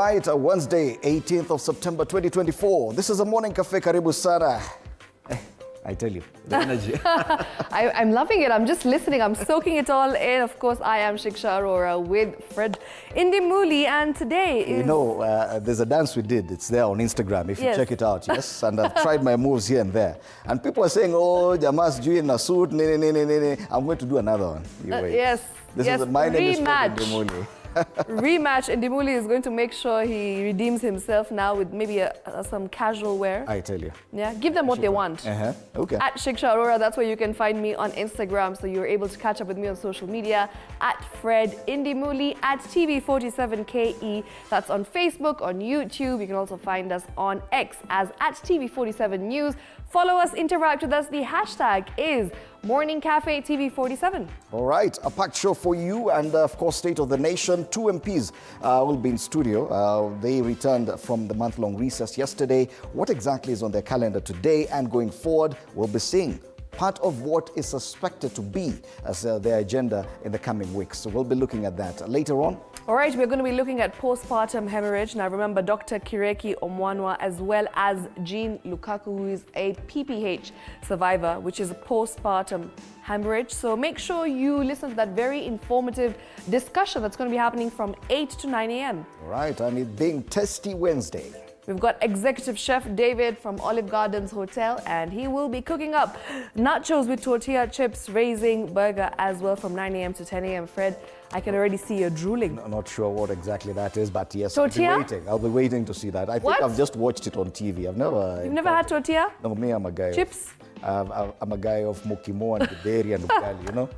right, Wednesday, 18th of September 2024. This is a morning cafe. Karibu sana. I tell you, the energy. I'm loving it. I'm just listening. I'm soaking it all in. Of course, I am Shiksha Arora with Fred Indimuli, and today is... You know, there's a dance we did. It's there on Instagram, if you check it out, yes? And I've tried my moves here and there. And people are saying, oh, Jamas doing a suit, I'm going to do another one. Yes. This is my name is Fred Indimuli. Rematch, and Indimuli is going to make sure he redeems himself now with maybe some casual wear. I tell you. Yeah, give them what they want. Okay. At Shiksha Arora, that's where you can find me on Instagram, so you're able to catch up with me on social media. At Fred Indimuli, at TV47KE. That's on Facebook, on YouTube. You can also find us on X as at TV47 News. Follow us, interact with us. The hashtag is Morning Cafe TV47. All right, a packed show for you, and of course, State of the Nation. 2 MPs will be in studio. They returned from the month-long recess yesterday. What exactly is on their calendar today and going forward, we'll be seeing part of what is suspected to be as their agenda in the coming weeks. So we'll be looking at that later on. All right, we're going to be looking at postpartum hemorrhage. Now remember Dr. Kireki Omwanwa as well as Jean Lukaku, who is a PPH survivor, which is a postpartum hemorrhage. So make sure you listen to that very informative discussion that's going to be happening from 8 to 9 a.m. All right, and it being Testy Wednesday. We've got Executive Chef David from Olive Gardens Hotel, and he will be cooking up nachos with tortilla chips, raising burger as well from 9 a.m. to 10 a.m. Fred, I can already see you drooling. No, not sure what exactly that is, but yes, tortilla? I'll be waiting to see that. I think I've just watched it on TV. You've never had tortilla? No, me, I'm a guy. Chips? I'm a guy of mukimo and gideri and ugali, you know?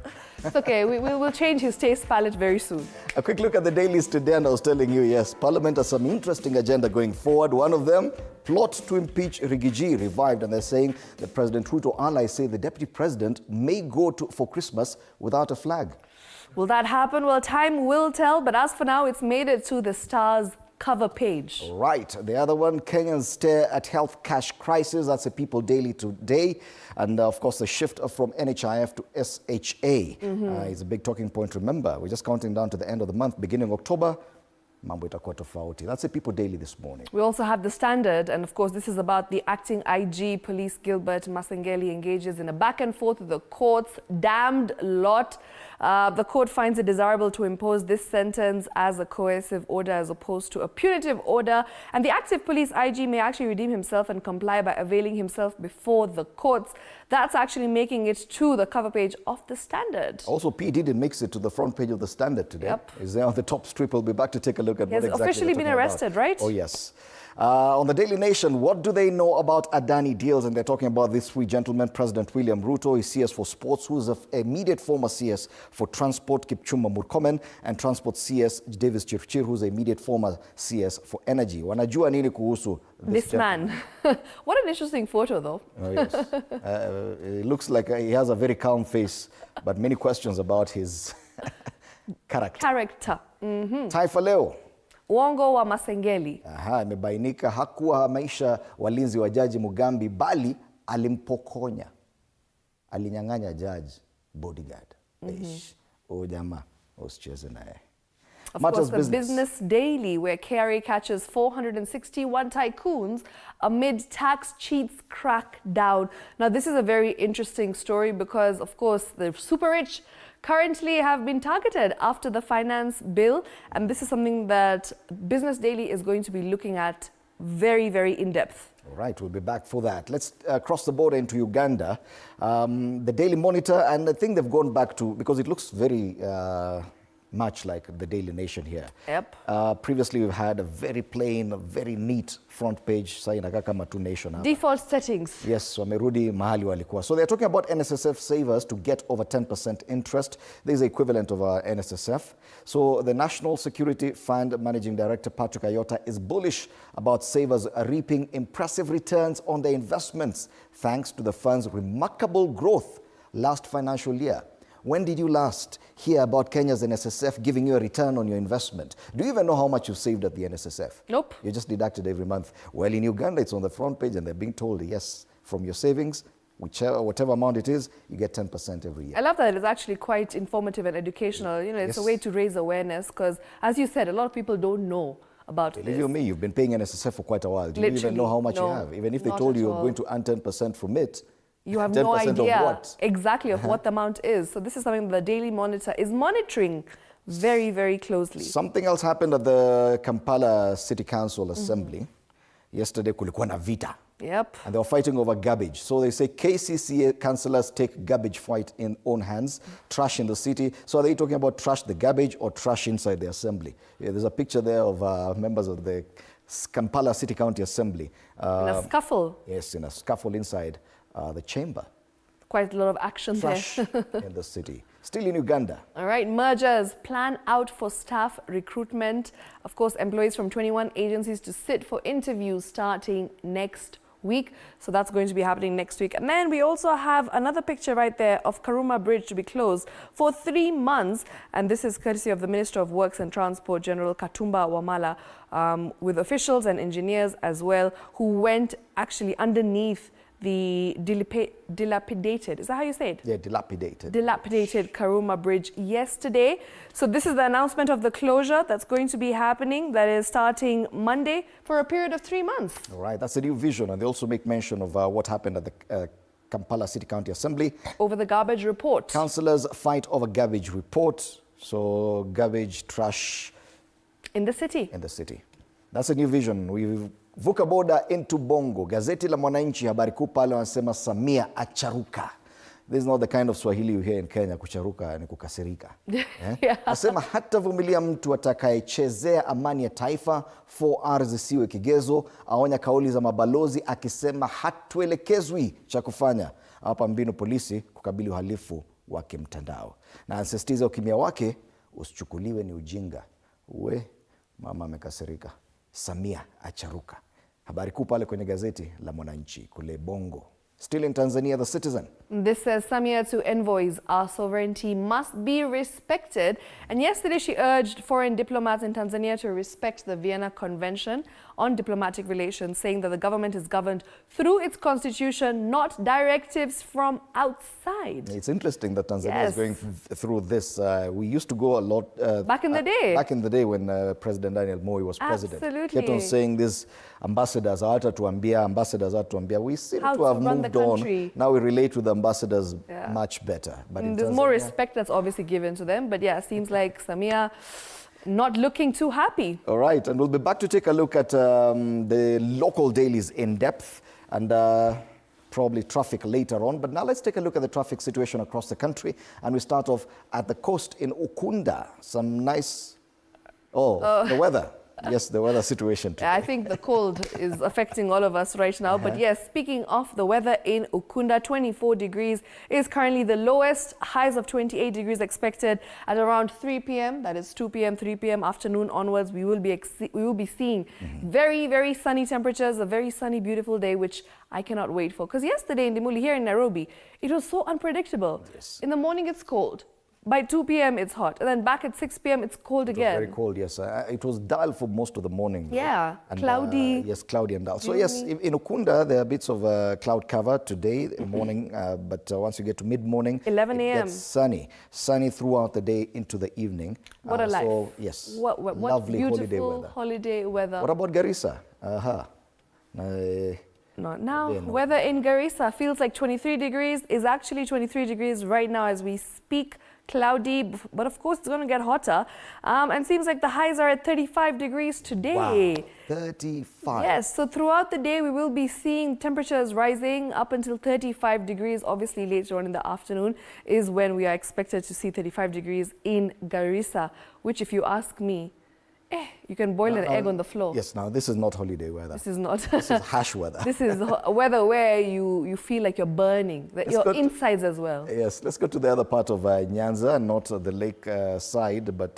It's okay. We'll change his taste palette very soon. A quick look at the dailies today, and I was telling you, yes, Parliament has some interesting agenda going forward. One of them, plot to impeach Rigiji revived, and they're saying that President Ruto allies say the deputy president may go for Christmas without a flag. Will that happen? Well, time will tell, but as for now, it's made it to the Star's cover page. Right. The other one, Kenyans stare at health cash crisis. That's a People Daily today. And of course, the shift from NHIF to SHA is a big talking point. Remember, we're just counting down to the end of the month, beginning October. Mambo itakuwa tofauti. That's a People Daily this morning. We also have the Standard, and of course, this is about the acting IG police Gilbert Masengeli engages in a back and forth with the courts. Damned lot. The court finds it desirable to impose this sentence as a coercive order as opposed to a punitive order. And the active police IG may actually redeem himself and comply by availing himself before the courts. That's actually making it to the cover page of the Standard. Also, P. Diddy makes it to the front page of the Standard today. Yep. He's there on the top strip. We'll be back to take a look at what exactly he's officially been arrested, right? Oh, yes. On the Daily Nation, what do they know about Adani deals? And they're talking about these 3 gentlemen, President William Ruto, his CS for Sports, who's an immediate former CS for Transport, Kipchumba Murkomen, and Transport CS, Davis Chirchir, who's an immediate former CS for Energy. Wanajua nini kuhusu this man? What an interesting photo, though. Oh, yes. It looks like he has a very calm face, but many questions about his character. Taifa Leo. Uongo wa Masengeli. Imebainika hakuwa maisha walinzi wa Jaji Mugambi, bali alimpokonya. Alinyang'anya Jaji bodyguard. Jamaa, usicheze naye. Of course, the Business Daily, where KRA catches 461 tycoons amid tax cheats crackdown. Now, this is a very interesting story because, of course, the super rich currently have been targeted after the finance bill. And this is something that Business Daily is going to be looking at very, very in-depth. All right, we'll be back for that. Let's cross the border into Uganda. The Daily Monitor, and I think they've gone back to, because it looks very much like the Daily Nation here. Yep. Previously, we've had a very plain, very neat front page. Sasa inakaa kama tu Nation hapa. Default settings. Yes, wamerudi mahali walikuwa. So they're talking about NSSF savers to get over 10% interest. This is the equivalent of our NSSF. So the National Security Fund Managing Director Patrick Ayota is bullish about savers reaping impressive returns on their investments thanks to the fund's remarkable growth last financial year. When did you last hear about Kenya's NSSF giving you a return on your investment? Do you even know how much you've saved at the NSSF? Nope. You just deducted every month. Well, in Uganda, it's on the front page and they're being told, yes, from your savings, whatever amount it is, you get 10% every year. I love that. It's actually quite informative and educational. You know, it's a way to raise awareness because, as you said, a lot of people don't know about Believe this. you me, you've been paying NSSF for quite a while. Do you even know how much you have? Even if they told you you're going to earn 10% from it, you have 10% no idea of what? exactly of what the amount is. So this is something the Daily Monitor is monitoring very, very closely. Something else happened at the Kampala City Council Assembly. Yesterday, kulikuwa na vita. Yep. And they were fighting over garbage. So they say KCCA councillors take garbage fight in own hands, trash in the city. So are they talking about trash the garbage or trash inside the assembly? Yeah, there's a picture there of members of the Kampala City County Assembly. In a scuffle. Yes, in a scuffle inside the chamber. Quite a lot of action Trash there. in the city. Still in Uganda. All right, mergers plan out for staff recruitment. Of course, employees from 21 agencies to sit for interviews starting next week. So that's going to be happening next week. And then we also have another picture right there of Karuma Bridge to be closed for 3 months. And this is courtesy of the Minister of Works and Transport, General Katumba Wamala, with officials and engineers as well, who went actually underneath the dilapidated, is that how you say it? Yeah, dilapidated. Dilapidated Karuma Bridge yesterday. So this is the announcement of the closure that's going to be happening, that is starting Monday for a period of 3 months. All right, that's a new vision. And they also make mention of what happened at the Kampala City County Assembly. Over the garbage report. Councillors fight over garbage report. So garbage, trash. In the city. In the city. That's a new vision. We've vuka boda into Bongo. Gazeti la Mwananchi habari kuu pale wanasema Samia acharuka. This is not the kind of Swahili you hear in Kenya. Kucharuka ni kukasirika. Yeah. Asema hatavumilia mtu atakayechezea amani ya taifa, 4R zisiwe kigezo. Aonya kauli za mabalozi akisema hatuelekezwi cha kufanya. Hapa mbinu polisi kukabili uhalifu wa kimtandao. Na ansisitiza ukimya wake usichukuliwe ni ujinga. Uwe mama amekasirika. Samia acharuka. Habari kuu pale kwenye gazeti la Mwananchi kule Bongo. Still in Tanzania, The Citizen. This says Samia to envoys, our sovereignty must be respected. And yesterday she urged foreign diplomats in Tanzania to respect the Vienna Convention on Diplomatic Relations, saying that the government is governed through its constitution, not directives from outside. It's interesting that Tanzania is going through this. We used to go a lot... back in the day. Back in the day when President Daniel Moi was president. Absolutely. Kept on saying this, ambassadors, we seem to have moved on. Now we relate with the ambassadors much better. But there's more respect that's obviously given to them. But yeah, it seems like Samia not looking too happy. All right, and we'll be back to take a look at the local dailies in depth and probably traffic later on. But now let's take a look at the traffic situation across the country. And we start off at the coast in Ukunda. Some nice... the weather. Yes, the weather situation today. I think the cold is affecting all of us right now. But yes, speaking of the weather in Ukunda, 24 degrees is currently the lowest. Highs of 28 degrees expected at around 3 p.m. That is 2 p.m., 3 p.m. afternoon onwards. We will be seeing very, very sunny temperatures, a very sunny, beautiful day, which I cannot wait for. Because yesterday in Dimuli, here in Nairobi, it was so unpredictable. Yes. In the morning, it's cold. By 2 p.m. it's hot. And then back at 6 p.m. it's cold again. Very cold, yes. It was dull for most of the morning. Yeah, and, cloudy. Yes, cloudy and dull. So yes, in Ukunda, there are bits of cloud cover today morning, but once you get to mid-morning, 11 a.m. it gets sunny. Sunny throughout the day into the evening. What a life. So, yes, what lovely beautiful holiday weather. What about Garissa? Not now. Weather in Garissa feels like 23 degrees, is actually 23 degrees right now as we speak. Cloudy, but of course it's going to get hotter. And seems like the highs are at 35 degrees today. Wow, 35. Yes, so throughout the day we will be seeing temperatures rising up until 35 degrees. Obviously later on in the afternoon is when we are expected to see 35 degrees in Garissa, which if you ask me, you can boil an egg on the floor. Yes, now this is not holiday weather. This is not. This is harsh weather. This is weather where you feel like you're burning, your insides as well. Yes, let's go to the other part of Nyanza, not the lake side, but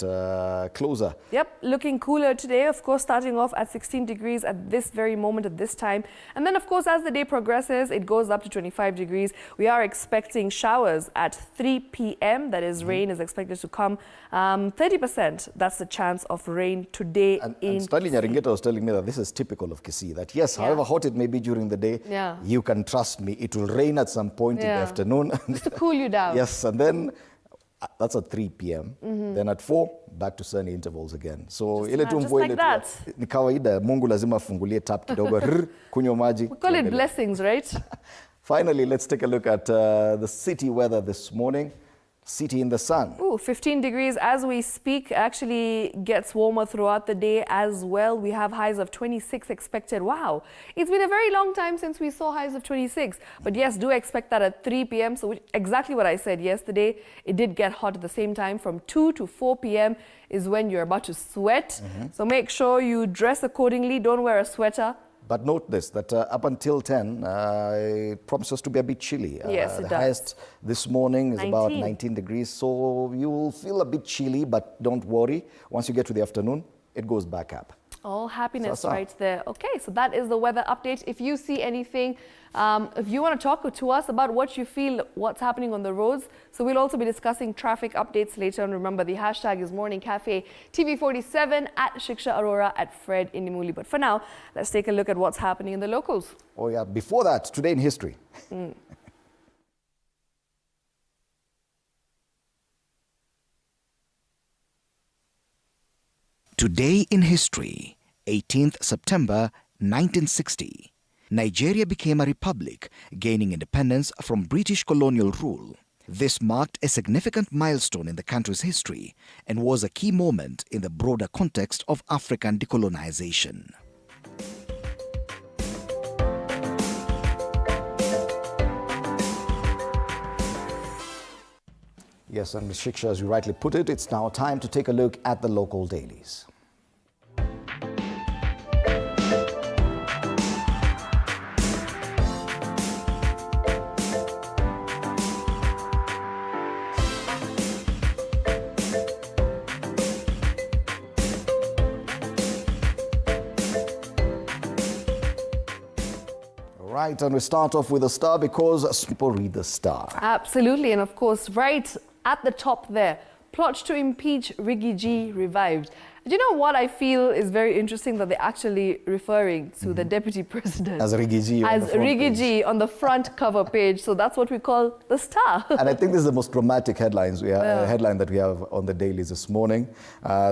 closer. Yep, looking cooler today, of course, starting off at 16 degrees at this very moment, at this time. And then, of course, as the day progresses, it goes up to 25 degrees. We are expecting showers at 3 p.m. That is, rain is expected to come. 30%, that's the chance of rain today in Stanley Nyaringeta was telling me that this is typical of Kisii, that yes, however hot it may be during the day, you can trust me, it will rain at some point in the afternoon. Just to cool you down. Yes, and then That's at 3 p.m. Then at 4, back to sunny intervals again. So ile tu just mvua like ile that. ni kawaida, Mungu lazima afungulie tap kidogo, kunywa maji. We call it blessings, right? Finally, let's take a look at the city weather this morning. City in the sun. Ooh, 15 degrees as we speak. Actually gets warmer throughout the day as well. We have highs of 26 expected. Wow, it's been a very long time since we saw highs of 26. But yes, do expect that at 3 p.m. So exactly what I said yesterday. It did get hot at the same time. From 2 to 4 p.m. is when you're about to sweat. So make sure you dress accordingly. Don't wear a sweater. But note this, that up until 10, it promises to be a bit chilly. Yes, it the does. highest this morning is 19. about 19 degrees, so you will feel a bit chilly, but don't worry. Once you get to the afternoon, it goes back up. All happiness So. right there. Okay, so that is the weather update. If you see anything, if you want to talk to us about what you feel, what's happening on the roads, so we'll also be discussing traffic updates later on. Remember, the hashtag is Morning Cafe TV47 at Shiksha Arora at Fred Inimuli. But for now, let's take a look at what's happening in the locals. Oh yeah, before that, today in history. Today in history, 18th September 1960, Nigeria became a republic, gaining independence from British colonial rule. This marked a significant milestone in the country's history and was a key moment in the broader context of African decolonization. Yes, and Ms. Shiksha, as you rightly put it, it's now time to take a look at the local dailies. Right, and we start off with a star because people read the star. Absolutely, and of course, right at the top there, plot to impeach Riggy revived. Do you know what I feel is very interesting, that they're actually referring to the deputy president As Riggy on the front cover page. So that's what we call the star. And I think this is the most dramatic headline that we have on the dailies this morning.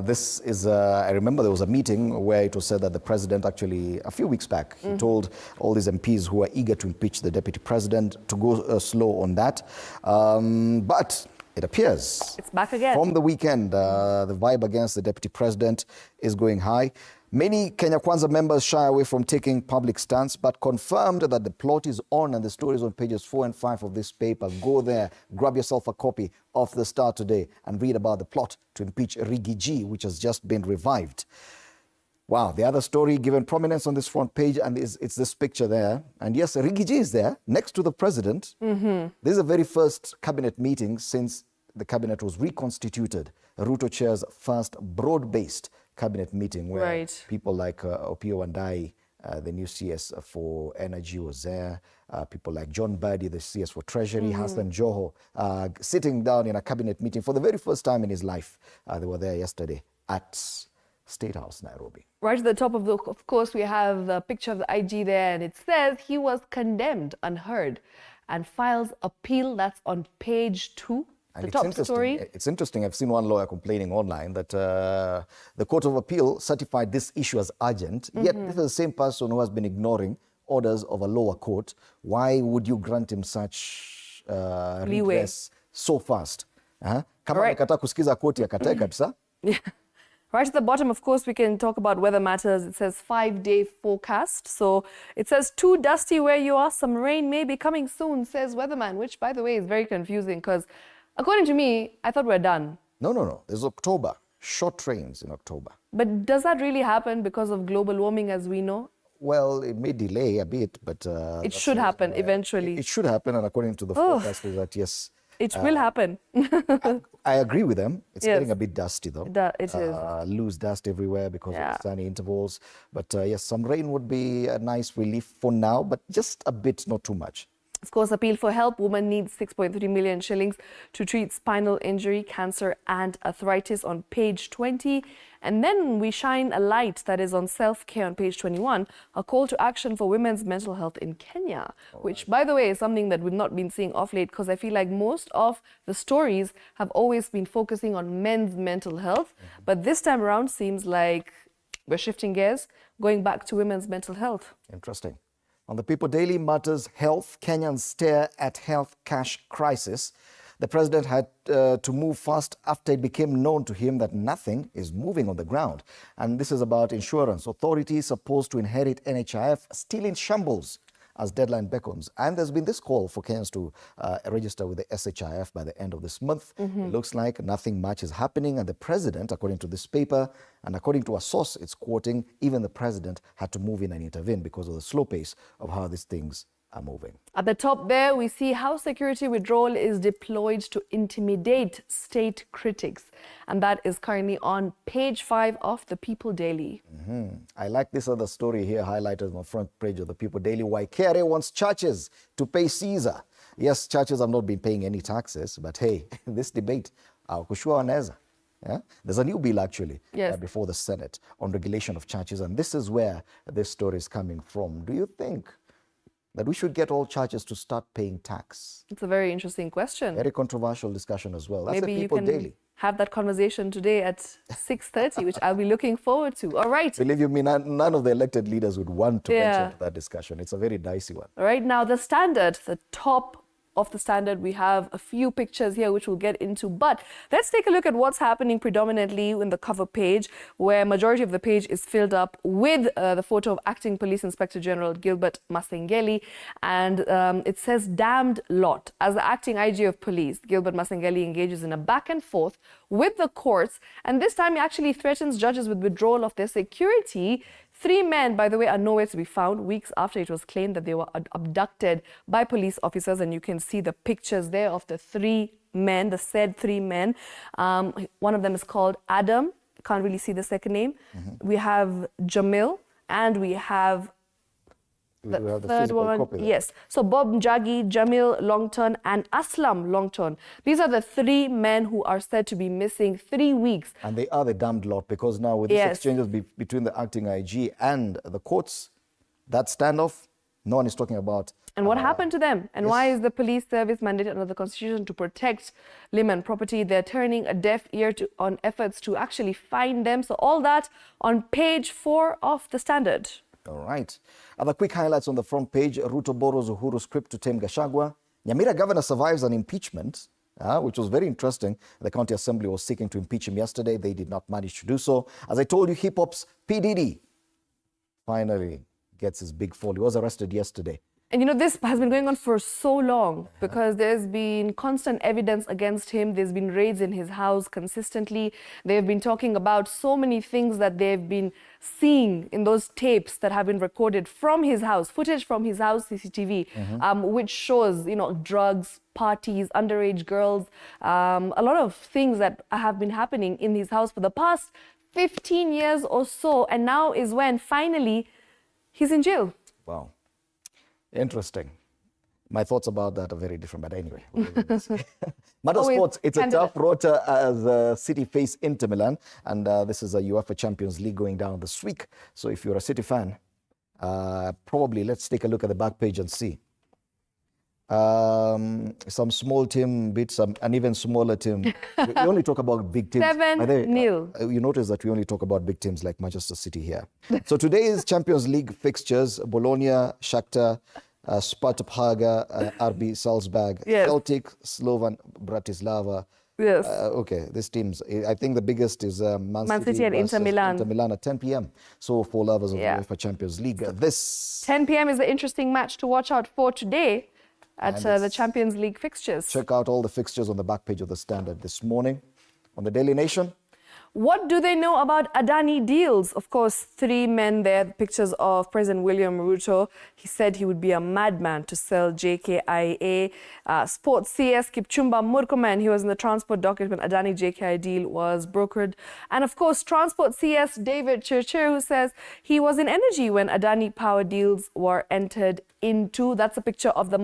This is, I remember there was a meeting where it was said that the president actually, a few weeks back, he told all these MPs who are eager to impeach the deputy president to go slow on that. But it appears It's back again. from the weekend, the vibe against the deputy president is going high. Many Kenya Kwanza members shy away from taking public stance, but confirmed that the plot is on, and the story is on pages 4 and 5 of this paper. Go there, grab yourself a copy of the Star today and read about the plot to impeach Riggy, which has just been revived. Wow, the other story given prominence on this front page, and it's this picture there. And yes, Riggy is there next to the president. This is the very first cabinet meeting since the cabinet was reconstituted. Ruto chairs first broad-based cabinet meeting where people like Opio Wandai, the new CS for energy, was there. People like John Birdie, the CS for treasury, Hassan Joho, sitting down in a cabinet meeting for the very first time in his life. They were there yesterday at State House, Nairobi. Right at the top of course, we have a picture of the IG there, and it says he was condemned unheard and files appeal. That's on page 2. And the top story. It's interesting. I've seen one lawyer complaining online that the Court of Appeal certified this issue as urgent, yet this is the same person who has been ignoring orders of a lower court. Why would you grant him such redress so fast? Kama amekataa kusikiza koti akatae kabisa. Right at the bottom, of course, we can talk about weather matters. It says 5-day forecast. So it says too dusty where you are. Some rain may be coming soon, says weatherman, which, by the way, is very confusing because according to me, I thought we're done. No. There's October. Short rains in October. But does that really happen because of global warming as we know? Well, it may delay a bit, but... it should happen eventually. It should happen, and according to the forecast is that, yes... It will happen. I agree with them. It's getting a bit dusty, though. It is. Loose dust everywhere because of the sunny intervals. But yes, some rain would be a nice relief for now, but just a bit, not too much. Of course, appeal for help. Woman needs 6.3 million shillings to treat spinal injury, cancer and arthritis on page 20. And then we shine a light that is on self-care on page 21, a call to action for women's mental health in Kenya, which, by the way, is something that we've not been seeing off late, because I feel like most of the stories have always been focusing on men's mental health. But this time around seems like we're shifting gears, going back to women's mental health. Interesting. On the People Daily matters health, Kenyans stare at health cash crisis. The president had to move fast after it became known to him that nothing is moving on the ground. And this is about insurance. Authorities supposed to inherit NHIF still in shambles as deadline beckons. And there's been this call for Kenyans to register with the SHIF by the end of this month. It looks like nothing much is happening. And the president, according to this paper, and according to a source it's quoting, even the president had to move in and intervene because of the slow pace of how these things are moving. At the top there, we see how security withdrawal is deployed to intimidate state critics. And that is currently on page 5 of the People Daily. I like this other story here highlighted on the front page of the People Daily. Why KRA wants churches to pay Caesar. Yes, churches have not been paying any taxes, but hey, this debate, kushua wanaweza. Yeah? There's a new bill actually before the Senate on regulation of churches, and this is where this story is coming from. Do you think that we should get all churches to start paying tax? It's a very interesting question. Very controversial discussion as well. That's Maybe the People you can Daily. have that conversation today at 6:30, which I'll be looking forward to. All right. Believe you me, none of the elected leaders would want to mention that discussion. It's a very dicey one. All right, now the Standard, the top of the Standard, we have a few pictures here which we'll get into, but let's take a look at what's happening predominantly in the cover page, where majority of the page is filled up with the photo of Acting Police Inspector General Gilbert Masengeli, and it says damned lot. As the Acting IG of Police, Gilbert Masengeli engages in a back and forth with the courts, and this time he actually threatens judges with withdrawal of their security. 3 men, by the way, are nowhere to be found weeks after it was claimed that they were abducted by police officers. And you can see the pictures there of the 3 men, the said 3 men. One of them is called Adam. Can't really see the second name. We have Jamil, and we have the third one. Yes. So Bob Njagi, Jamil Longton, and Aslam Longton. These are the 3 men who are said to be missing 3 weeks. And they are the damned lot, because now with these exchanges between the acting IG and the courts, that standoff, no one is talking about. And what happened to them? And why is the police service mandated under the Constitution to protect limb and property? They're turning a deaf ear on efforts to actually find them. So all that on page 4 of the Standard. All right. Other quick highlights on the front page. Ruto borrows Uhuru script to tame Gachagua. Nyamira governor survives an impeachment, which was very interesting. The county assembly was seeking to impeach him yesterday. They did not manage to do so. As I told you, hip-hop's P. Diddy finally gets his big fall. He was arrested yesterday. And you know, this has been going on for so long because there's been constant evidence against him. There's been raids in his house consistently. They've been talking about so many things that they've been seeing in those tapes that have been recorded from his house, footage from his house, CCTV, which shows, you know, drugs, parties, underage girls, a lot of things that have been happening in his house for the past 15 years or so. And now is when finally he's in jail. Wow. Interesting. My thoughts about that are very different, but anyway. Matter sports, it's a tough rota as City face Inter Milan, and this is a UEFA Champions League going down this week. So if you're a City fan, probably let's take a look at the back page and see. Some small team beat an even smaller team. We only talk about big teams. 7-0. You notice that we only talk about big teams like Manchester City here. So today's Champions League fixtures: Bologna, Shakhtar, Sparta Praga, RB Salzburg, Celtic, Slovan Bratislava. Yes. Okay, these teams. I think the biggest is Man City and Inter Milan. Inter Milan at 10 p.m. So for lovers of the UEFA Champions League, this 10 p.m. is the interesting match to watch out for today at the Champions League fixtures. Check out all the fixtures on the back page of the Standard this morning. On the Daily Nation, What do they know about Adani deals? Of course, three men there, pictures of President William Ruto. He said he would be a madman to sell JKIA. Sports CS Kipchumba Murkomen, he was in the transport docket when Adani JKI deal was brokered. And of course, transport CS David Chirchir, who says he was in energy when Adani power deals were entered into. That's a picture of the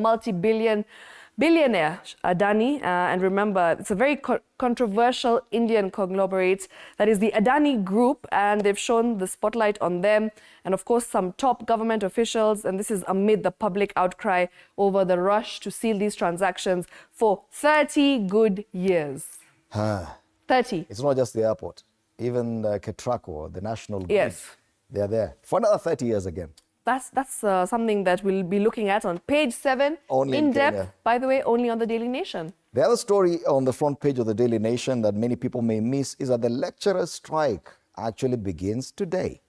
billionaire Adani, and remember, it's a very controversial Indian conglomerate that is the Adani Group, and they've shown the spotlight on them and of course some top government officials, and this is amid the public outcry over the rush to seal these transactions for 30 good years. 30. It's not just the airport, even Ketraco, the national grid, yes, they're there for another 30 years again. That's something that we'll be looking at on page 7, only in depth, Kenya. by the way, only on the Daily Nation. The other story on the front page of the Daily Nation that many people may miss is that the lecturers' strike actually begins today.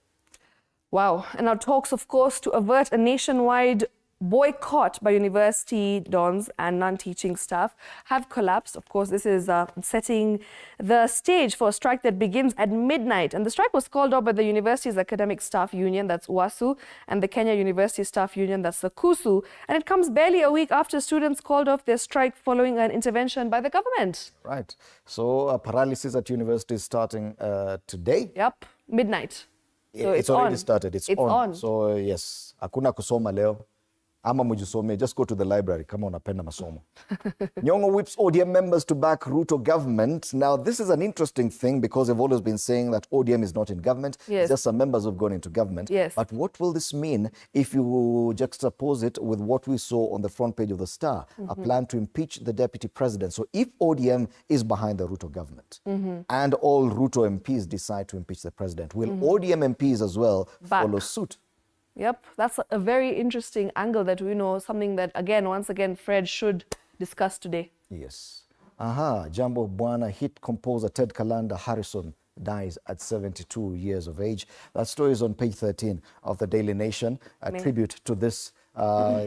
Wow. And our talks, of course, to avert a nationwide boycott by university dons and non-teaching staff have collapsed. Of course, this is setting the stage for a strike that begins at midnight. And the strike was called off by the university's academic staff union, that's UASU, and the Kenya University Staff Union, that's the KUSU. And it comes barely a week after students called off their strike following an intervention by the government. Right. So paralysis at universities starting today. Yep, midnight. So it's already started. It's on. So yes, hakuna kusoma leo. Ama mujisome, just go to the library. Kama unapenda masomo. Nyong'o whips ODM members to back Ruto government. Now, this is an interesting thing because they've always been saying that ODM is not in government. Yes. It's just some members who've gone into government. Yes. But what will this mean if you juxtapose it with what we saw on the front page of the Star, a plan to impeach the deputy president? So if ODM is behind the Ruto government and all Ruto MPs decide to impeach the president, will ODM MPs as well follow suit? Yep, that's a very interesting angle that we know, something that, once again, Fred should discuss today. Yes. Jambo Bwana hit composer Ted Kalanda Harrison dies at 72 years of age. That story is on page 13 of the Daily Nation. A tribute to this.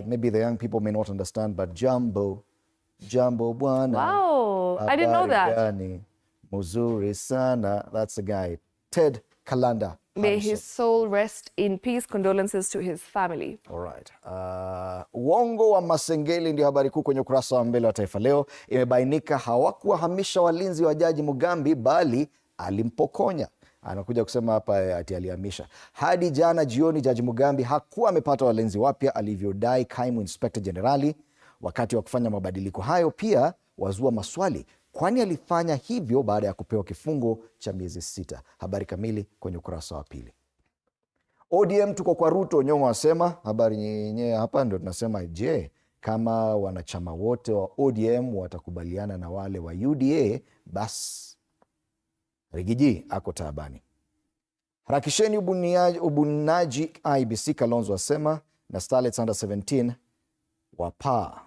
Maybe the young people may not understand, but Jambo Bwana. Wow, I didn't know that. Gani, Muzuri Sana. That's the guy. Ted Kalanda. May his soul rest in peace. Condolences to his family. All right. Uongo wa Masengeli ndio habari kuu kwenye ukurasa wa mbele wa Taifa Leo. Imebainika hawakuwahamisha walinzi wa Jaji Mugambi bali alimpokonya. Anakuja kusema hapa ati alihamisha. Hadi jana jioni Jaji Mugambi hakuwa amepata walinzi wapya alivyodai kaimu inspector generali. Wakati wa kufanya mabadiliko hayo pia wazua maswali. Kwani alifanya hivyo baada ya kupewa kifungo cha miezi 6. Habari kamili kwenye ukurasa wa pili. ODM tuko kwa Ruto, Nyong'o asema. Habari yenyewe hapa ndio tunasema, je, kama wanachama wote wa ODM watakubaliana na wale wa UDA, basi Rigiji ako taabani. Harakisheni ubunaji IEBC, Kalonzo asema, na Starlets under 17 wapaa.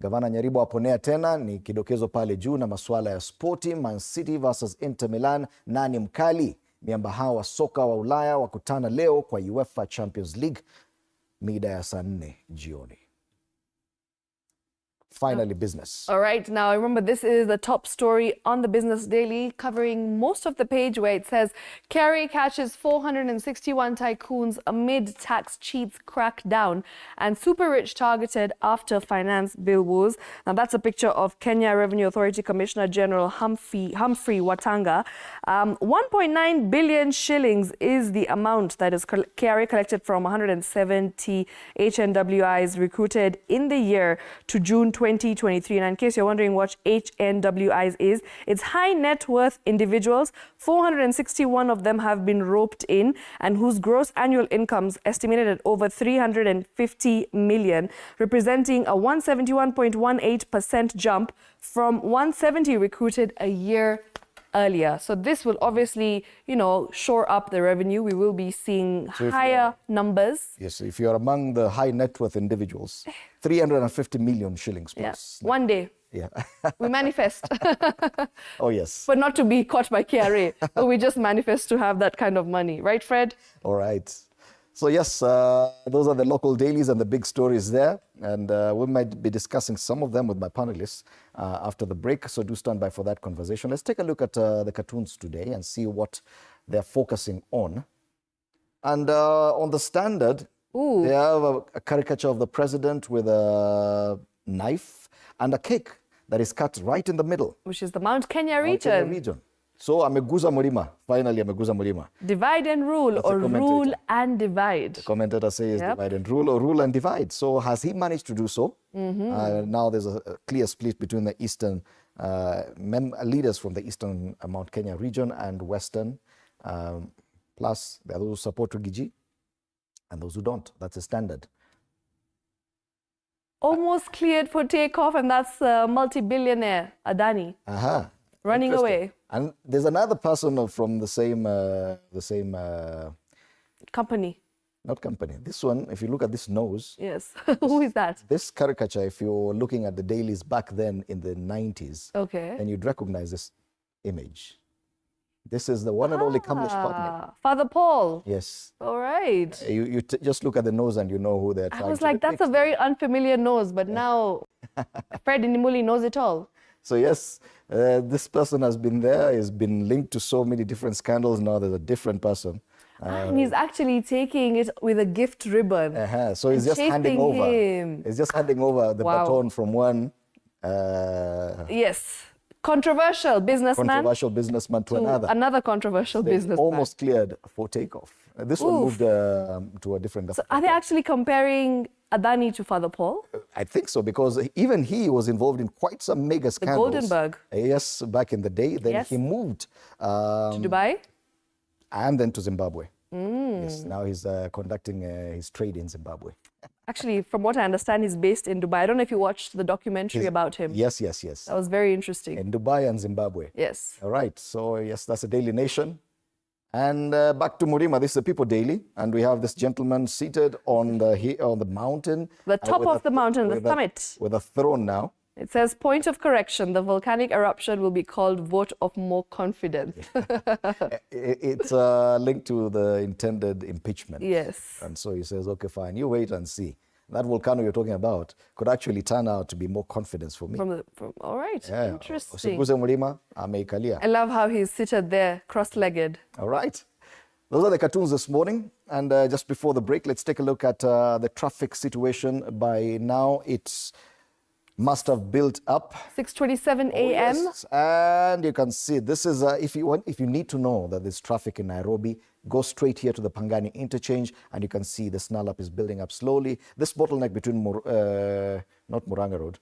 Gavana Nyaribo aponea tena, ni kidokezo pale juu na masuala ya spoti. Man City versus Inter Milan, nani mkali? Miamba hao wa soka wa Ulaya wakutana leo kwa UEFA Champions League mida ya saa 4 jioni. Finally, business. All right, now remember, this is the top story on the Business Daily, covering most of the page where it says, Kerry catches 461 tycoons amid tax cheats crackdown, and super rich targeted after finance bill woes. Now that's a picture of Kenya Revenue Authority Commissioner General Humphrey Watanga. 1.9 billion shillings is the amount that is Kerry collected from 170 HNWIs recruited in the year to June 2023. And in case you're wondering what HNWIs is, it's high net worth individuals. 461 of them have been roped in, and whose gross annual incomes estimated at over 350 million, representing a 171.18% jump from 170 recruited a year earlier. So this will obviously, shore up the revenue. We will be seeing higher numbers. Yes, if you're among the high net worth individuals, 350 million shillings plus. Yeah. One day. Yeah. We manifest. Oh, yes. But not to be caught by KRA. But we just manifest to have that kind of money. Right, Fred? All right. So yes, those are the local dailies and the big stories there. And we might be discussing some of them with my panelists after the break. So do stand by for that conversation. Let's take a look at the cartoons today and see what they're focusing on. And on the Standard, they have a caricature of the president with a knife and a cake that is cut right in the middle. Which is the Mount Kenya region. Kenya region. So ameguza mulima. Finally ameguza mulima. Divide and rule, That's or rule and divide. The commentator says divide and rule, or rule and divide. So has he managed to do so? Now there's a clear split between the eastern leaders from the eastern Mount Kenya region and western. Plus there are those who support Rigiji and those who don't. That's a Standard. Almost cleared for takeoff, and that's multi-billionaire Adani running away. And there's another person from the same Company. not company. This one, if you look at this nose, Yes. Who is that? this caricature, if you're looking at the dailies back then in the 90s, Okay. then you'd recognize this image. This is the one and only Kamlesh Patnaik. Father Paul. Yes. All right. You just look at the nose and you know who they're trying I was to like, that's a depict. very unfamiliar nose, but now Fred Inimuli knows it all. So yes, this person has been there, has been linked to so many different scandals. Now there's a different person. And he's actually taking it with a gift ribbon. So he's just handing chasing over. him. He's just handing over the Wow. baton from one Yes. Controversial businessman controversial businessman to another. another controversial They businessman. almost cleared for takeoff. This one moved to a different. So are they actually comparing Adani to Father Paul? I think so, because even he was involved in quite some mega scandals. Goldenberg. Yes, back in the day. Then Yes. he moved To Dubai? and then to Zimbabwe. Yes, now he's conducting his trade in Zimbabwe. Actually, from what I understand, he's based in Dubai. I don't know if you watched the documentary about him. Yes. That was very interesting. In Dubai and Zimbabwe. Yes. All right, so yes, that's a Daily Nation. And back to Murima, this is the People Daily, and we have this gentleman seated on the mountain. The top with of the mountain, the with summit. With a throne now. It says, point of correction, the volcanic eruption will be called vote of more confidence. It's linked to the intended impeachment. Yes. And so he says, okay, fine, you wait and see. That volcano you're talking about could actually turn out to be more confidence for me. All right. Yeah. Interesting. Usiguze Mlima, ameikalia. I love how he's seated there, cross-legged. All right. Those are the cartoons this morning. And just before the break, let's take a look at the traffic situation. By now, it must have built up. 6:27 a.m. Yes. And you can see this is if you need to know that there's traffic in Nairobi, go straight here to the Pangani interchange, and you can see the snarl up is building up slowly. This bottleneck between not Muranga Road,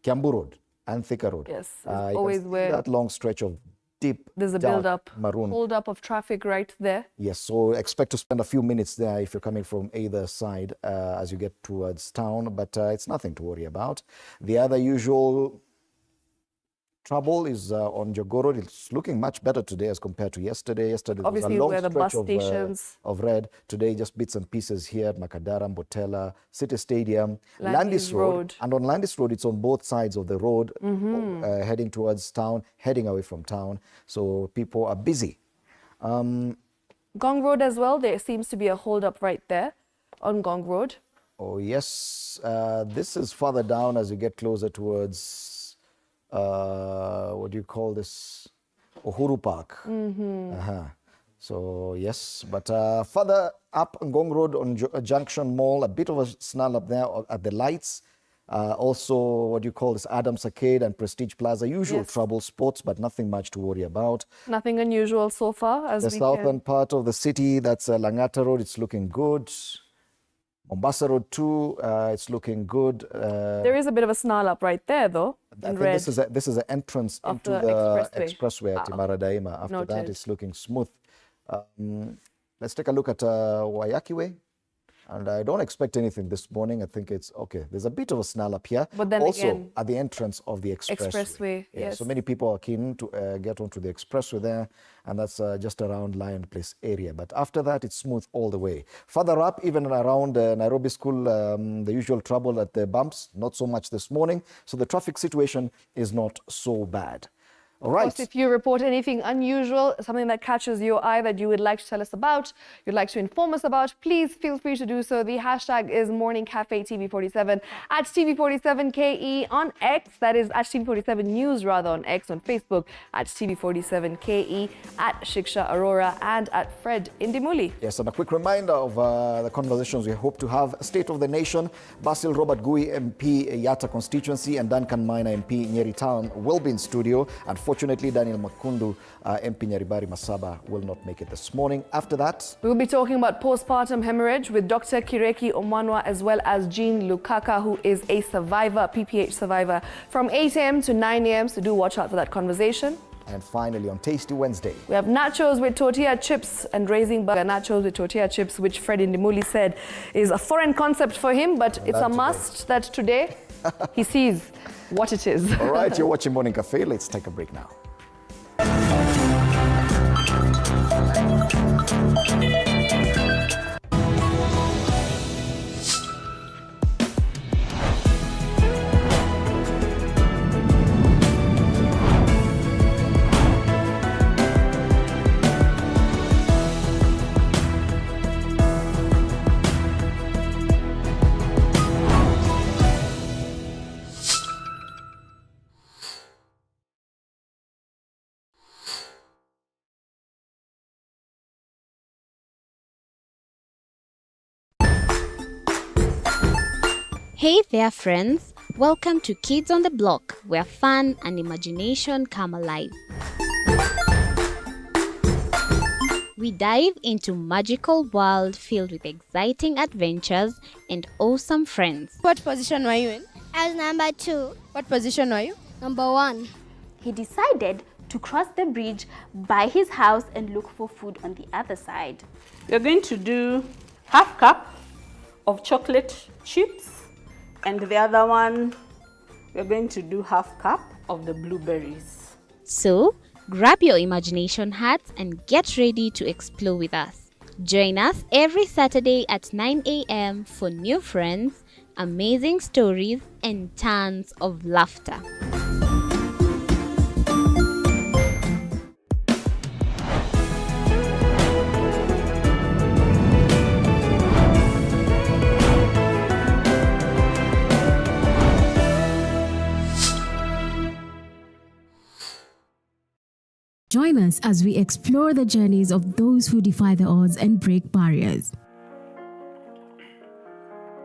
Kiambu Road, and Thika Road. Yes, you always can see where that long stretch of deep, there's a dark build-up, maroon. hold-up of traffic right there. Yes, so expect to spend a few minutes there if you're coming from either side as you get towards town, but it's nothing to worry about. The other usual trouble is on Jogoo Road. It's looking much better today as compared to yesterday. Yesterday there was Obviously, a long where the bus stretch stations. of red. Today just bits and pieces here at Makadara, Mbotela, City Stadium, Landis Road. And on Landis Road, it's on both sides of the road, heading towards town, heading away from town. So people are busy. Gong Road as well, there seems to be a hold-up right there on Gong Road. Oh, yes. This is further down as you get closer towards, what do you call this? Uhuru Park. So, yes. But further up on Gong Road on Junction Mall, a bit of a snarl up there at the lights. Also, what do you call this? Adams Arcade and Prestige Plaza. Usual trouble spots, but nothing much to worry about. Nothing unusual so far. As The we southern part of the city, that's Langata Road. It's looking good. Mombasa Road too, it's looking good. There is a bit of a snarl up right there, though, I in think red. this is an entrance Of into the the expressway. expressway at Imara Daima. After that, Noted. it's looking smooth. Let's take a look at Waiyaki Way. And I don't expect anything this morning. I think it's okay. There's a bit of a snarl up here. But then also again, at the entrance of the expressway. Expressway, Yeah, yes. so many people are keen to get onto the expressway there, and that's just around Lion Place area. But after that, it's smooth all the way. Further up, even around Nairobi School, the usual trouble at the bumps, not so much this morning. So the traffic situation is not so bad. All right. Of course, if you report anything unusual, something that catches your eye that you would like to tell us about, you'd like to inform us about, please feel free to do so. The hashtag is Morning Cafe TV47 at TV47KE on X. That is at TV47 News rather on X, on Facebook at TV47KE, at Shiksha Arora and at Fred Indimuli. Yes, and a quick reminder of the conversations we hope to have. State of the Nation, Basil Robert Gui MP Yatta constituency and Duncan Maina MP Nyeri Town will be in studio. Unfortunately, Daniel Makundu MP Nyaribari Masaba will not make it this morning. After that, we will be talking about postpartum hemorrhage with Dr. Kireki Omwanwa as well as Jean Lukaka, who is a survivor, PPH survivor, from 8 a.m. to 9 a.m. So do watch out for that conversation. And finally, on Tasty Wednesday, we have nachos with tortilla chips and raising burger. Nachos with tortilla chips, which Fred Indimuli said is a foreign concept for him, but it's a must that today he sees what it is. All right, you're watching Morning Cafe. Let's take a break now. Hey there friends, welcome to Kids on the Block, where fun and imagination come alive. We dive into magical world filled with exciting adventures and awesome friends. What position were you in? I was number 2. What position were you? Number 1. He decided to cross the bridge by his house and look for food on the other side. We're going to do half cup of chocolate chips, and the other one, we're going to do half cup of the blueberries. So, grab your imagination hats and get ready to explore with us. Join us every Saturday at 9 a.m. for new friends, amazing stories, and tons of laughter. Join us as we explore the journeys of those who defy the odds and break barriers.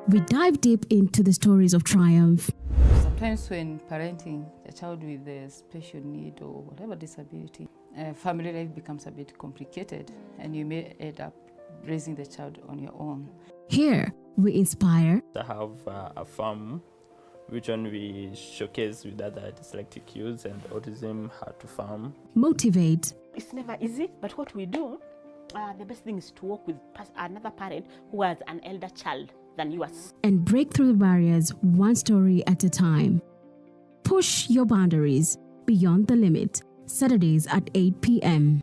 We dive deep into the stories of triumph. Sometimes when parenting a child with a special need or whatever disability, family life becomes a bit complicated and you may end up raising the child on your own. Here, we inspire. I have a farm which one we showcase with other dyslexic youths and autism, how to farm. Motivate. It's never easy, but what we do, the best thing is to work with another parent who has an elder child than yours. And break through the barriers one story at a time. Push your boundaries beyond the limit. Saturdays at 8 p.m.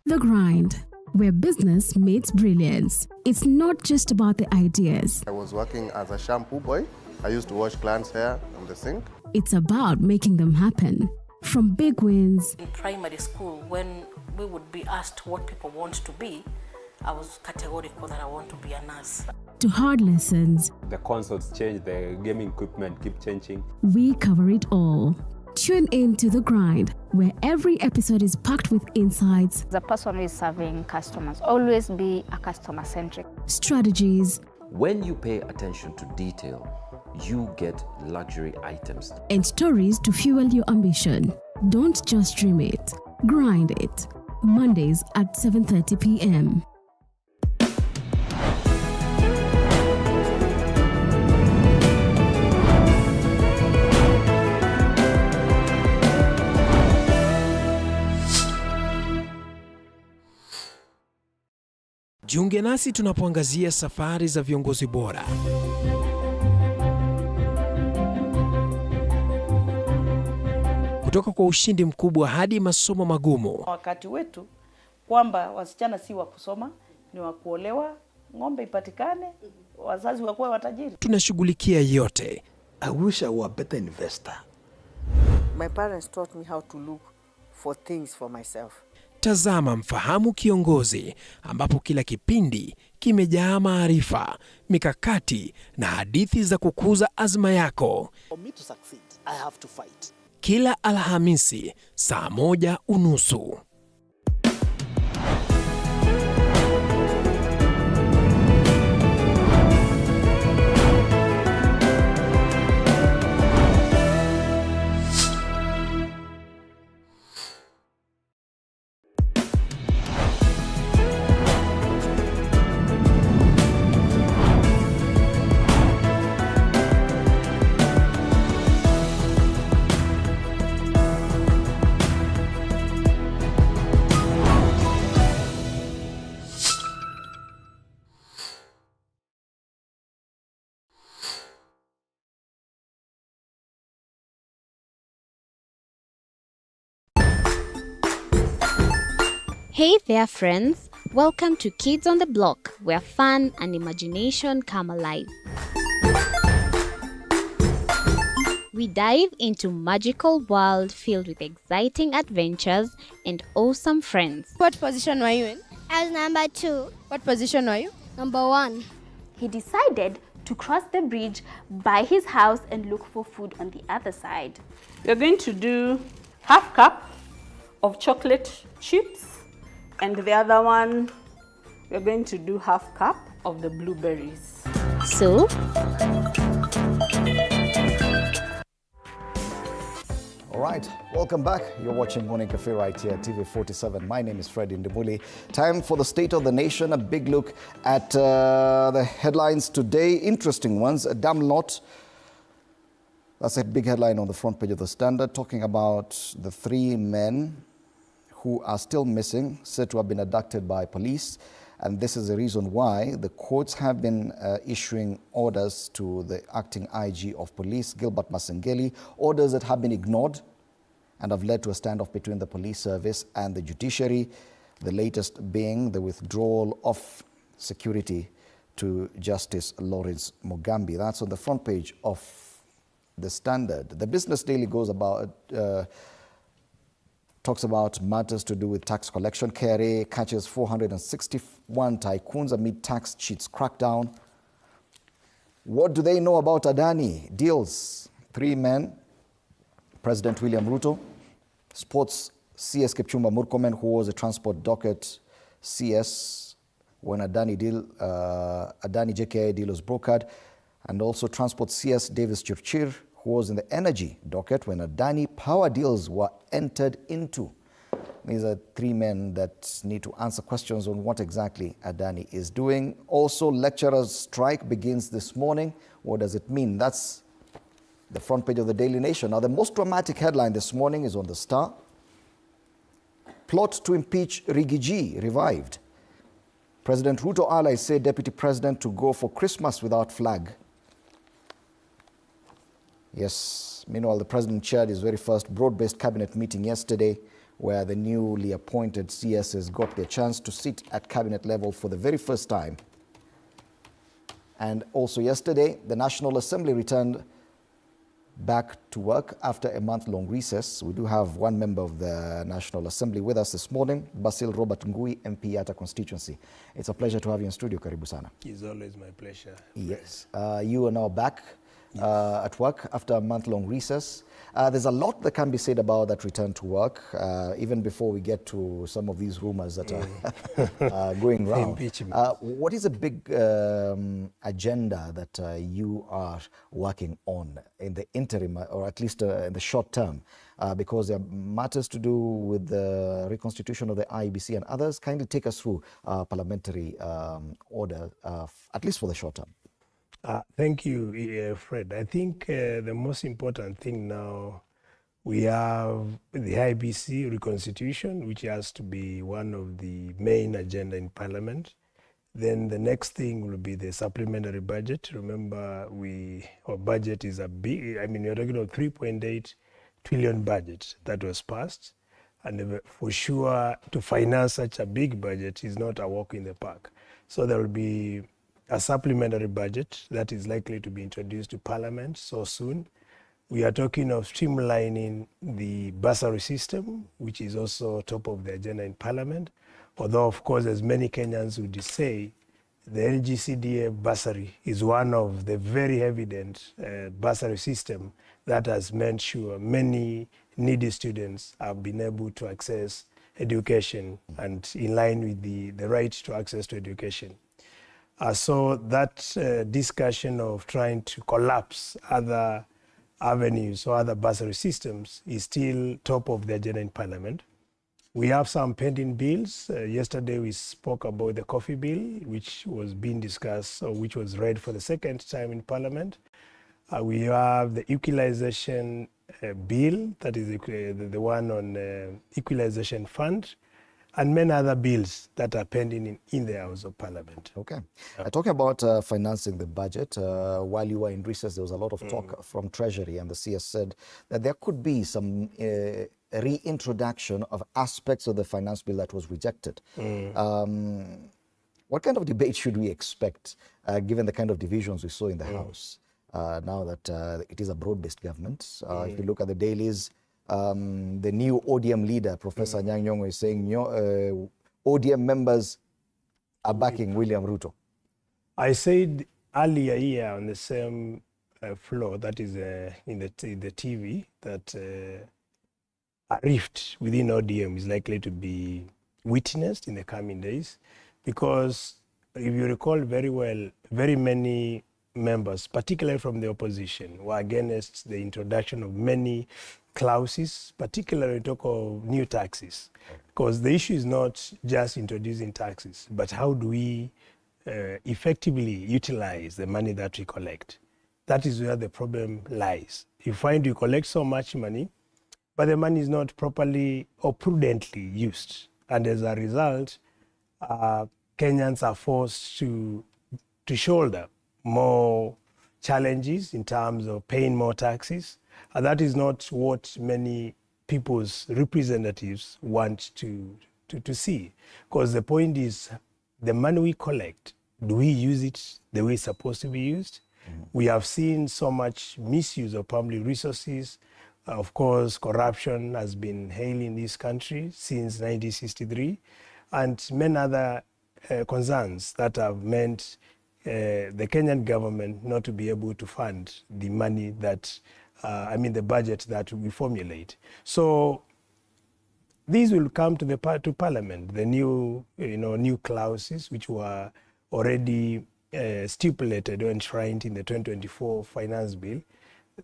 The Grind, where business meets brilliance. It's not just about the ideas. I was working as a shampoo boy. I used to wash clients' hair on the sink. It's about making them happen. From big wins. In primary school, when we would be asked what people want to be, I was categorical that I want to be a nurse. To hard lessons. The consoles change, the gaming equipment keep changing. We cover it all. Tune in to The Grind, where every episode is packed with insights. The person who is serving customers, always be a customer-centric. Strategies. When you pay attention to detail, you get luxury items. And stories to fuel your ambition. Don't just dream it, grind it. Mondays at 7:30 p.m. Jiunge nasi tunapoangazia safari za viongozi bora. kutoka kwa ushindi mkubwa hadi masomo magumu. Wakati wetu kwamba wasichana si wa kusoma, ni wa kuolewa, ng'ombe ipatikane, wazazi wakuwe watajiri. Tunashughulikia yote. I wish I were a better investor. My parents taught me how to look for things for myself. Tazama Mfahamu Kiongozi, ambapo kila kipindi kimejaa maarifa, mikakati na hadithi za kukuza azma yako. For me to succeed, I have to fight. Kila Alhamisi saa 1:30. Hey there friends, welcome to Kids on the Block, where fun and imagination come alive. We dive into magical world filled with exciting adventures and awesome friends. What position were you in? I was number 2. What position were you? Number 1. He decided to cross the bridge by his house and look for food on the other side. You're going to do half cup of chocolate chips, and the other one, we're going to do half cup of the blueberries. So, all right, welcome back. You're watching Morning Cafe right here at TV47. My name is Fred Indimuli. Time for the State of the Nation. A big look at the headlines today. Interesting ones. A damn lot. That's a big headline on the front page of the Standard, talking about the 3 men who are still missing, said to have been abducted by police. And this is the reason why the courts have been issuing orders to the acting IG of police, Gilbert Masengeli, orders that have been ignored and have led to a standoff between the police service and the judiciary, the latest being the withdrawal of security to Justice Lawrence Mugambi. That's on the front page of the Standard. The Business Daily goes about talks about matters to do with tax collection. KRA catches 461 tycoons amid tax cheats crackdown. What do they know about Adani deals? 3 men, President William Ruto, sports CS Kipchumba Murkomen, who was a transport docket CS when Adani JKI deal was brokered, and also transport CS Davis Chirchir, who was in the energy docket when Adani power deals were entered into. These are 3 men that need to answer questions on what exactly Adani is doing. Also, lecturers' strike begins this morning. What does it mean? That's the front page of the Daily Nation. Now, the most dramatic headline this morning is on the Star. Plot to impeach Rigiji revived. President Ruto allies say Deputy President to go for Christmas without flag. Yes, meanwhile, the President chaired his very first broad-based cabinet meeting yesterday, where the newly appointed CSs got their chance to sit at cabinet level for the very first time. And also yesterday, the National Assembly returned back to work after a month-long recess. We do have one member of the National Assembly with us this morning, Basil Robert Ngui, MP Yatta constituency. It's a pleasure to have you in studio. Karibu sana. It's always my pleasure. Yes. You are now back at work after a month-long recess. There's a lot that can be said about that return to work, even before we get to some of these rumors that are going around. What is a big agenda that you are working on in the interim, or at least in the short term? Because there are matters to do with the reconstitution of the Iebc and others. Kindly take us through parliamentary order, at least for the short term. Thank you, Fred. I think the most important thing now, we have the Iebc Reconstitution, which has to be one of the main agenda in Parliament. Then the next thing will be the supplementary budget. Remember, our budget is a big, we're talking about 3.8 trillion budget that was passed. And for sure, to finance such a big budget is not a walk in the park. So there will be a supplementary budget that is likely to be introduced to Parliament so soon. We are talking of streamlining the bursary system, which is also top of the agenda in Parliament. Although, of course, as many Kenyans would say, the NGCDA bursary is one of the very evident bursary system that has made sure many needy students have been able to access education and in line with the right to access to education. So that discussion of trying to collapse other avenues or other bursary systems is still top of the agenda in Parliament. We have some pending bills. Yesterday we spoke about the coffee bill, which was being discussed, or which was read for the second time in Parliament. We have the equalization bill, that is the one on equalization fund, and many other bills that are pending in the House of Parliament. Okay. Talking about financing the budget, while you were in recess, there was a lot of talk from Treasury, and the CS said that there could be some reintroduction of aspects of the finance bill that was rejected. What kind of debate should we expect, given the kind of divisions we saw in the House, now that it is a broad-based government? If you look at the dailies, the new ODM leader, Professor Anyang' Nyong'o, is saying ODM members are backing William Ruto. I said earlier here on the same floor, that is in the TV, that a rift within ODM is likely to be witnessed in the coming days, because if you recall very well, very many members, particularly from the opposition, were against the introduction of many clauses, particularly talk of new taxes, because the issue is not just introducing taxes, but how do we effectively utilize the money that we collect. That is where the problem lies. You find you collect so much money, but the money is not properly or prudently used. And as a result, Kenyans are forced to shoulder more challenges in terms of paying more taxes. And that is not what many people's representatives want to see. Because the point is, the money we collect, do we use it the way it's supposed to be used? We have seen so much misuse of public resources. Of course, corruption has been hailing in this country since 1963, and many other concerns that have meant the Kenyan government not to be able to fund the money that, the budget that we formulate. So these will come to Parliament, the new, new clauses which were already stipulated or enshrined in the 2024 finance bill.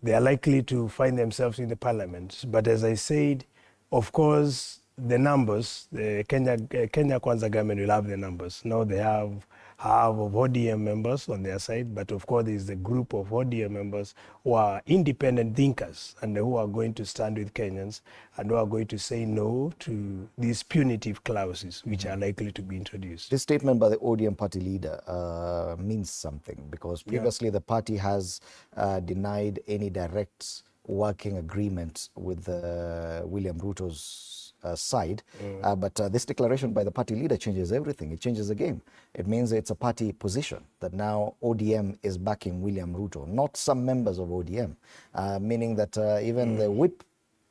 They are likely to find themselves in the Parliament. But as I said, of course, the numbers, the Kenya Kwanza government will have the numbers. Now they have of ODM members on their side, but of course there is a group of ODM members who are independent thinkers and who are going to stand with Kenyans and who are going to say no to these punitive clauses which are likely to be introduced. This statement by the ODM party leader means something, because previously the party has denied any direct working agreement with William Ruto's side. But this declaration by the party leader changes everything. It changes the game. It means it's a party position that now ODM is backing William Ruto, not some members of ODM, meaning that even the whip,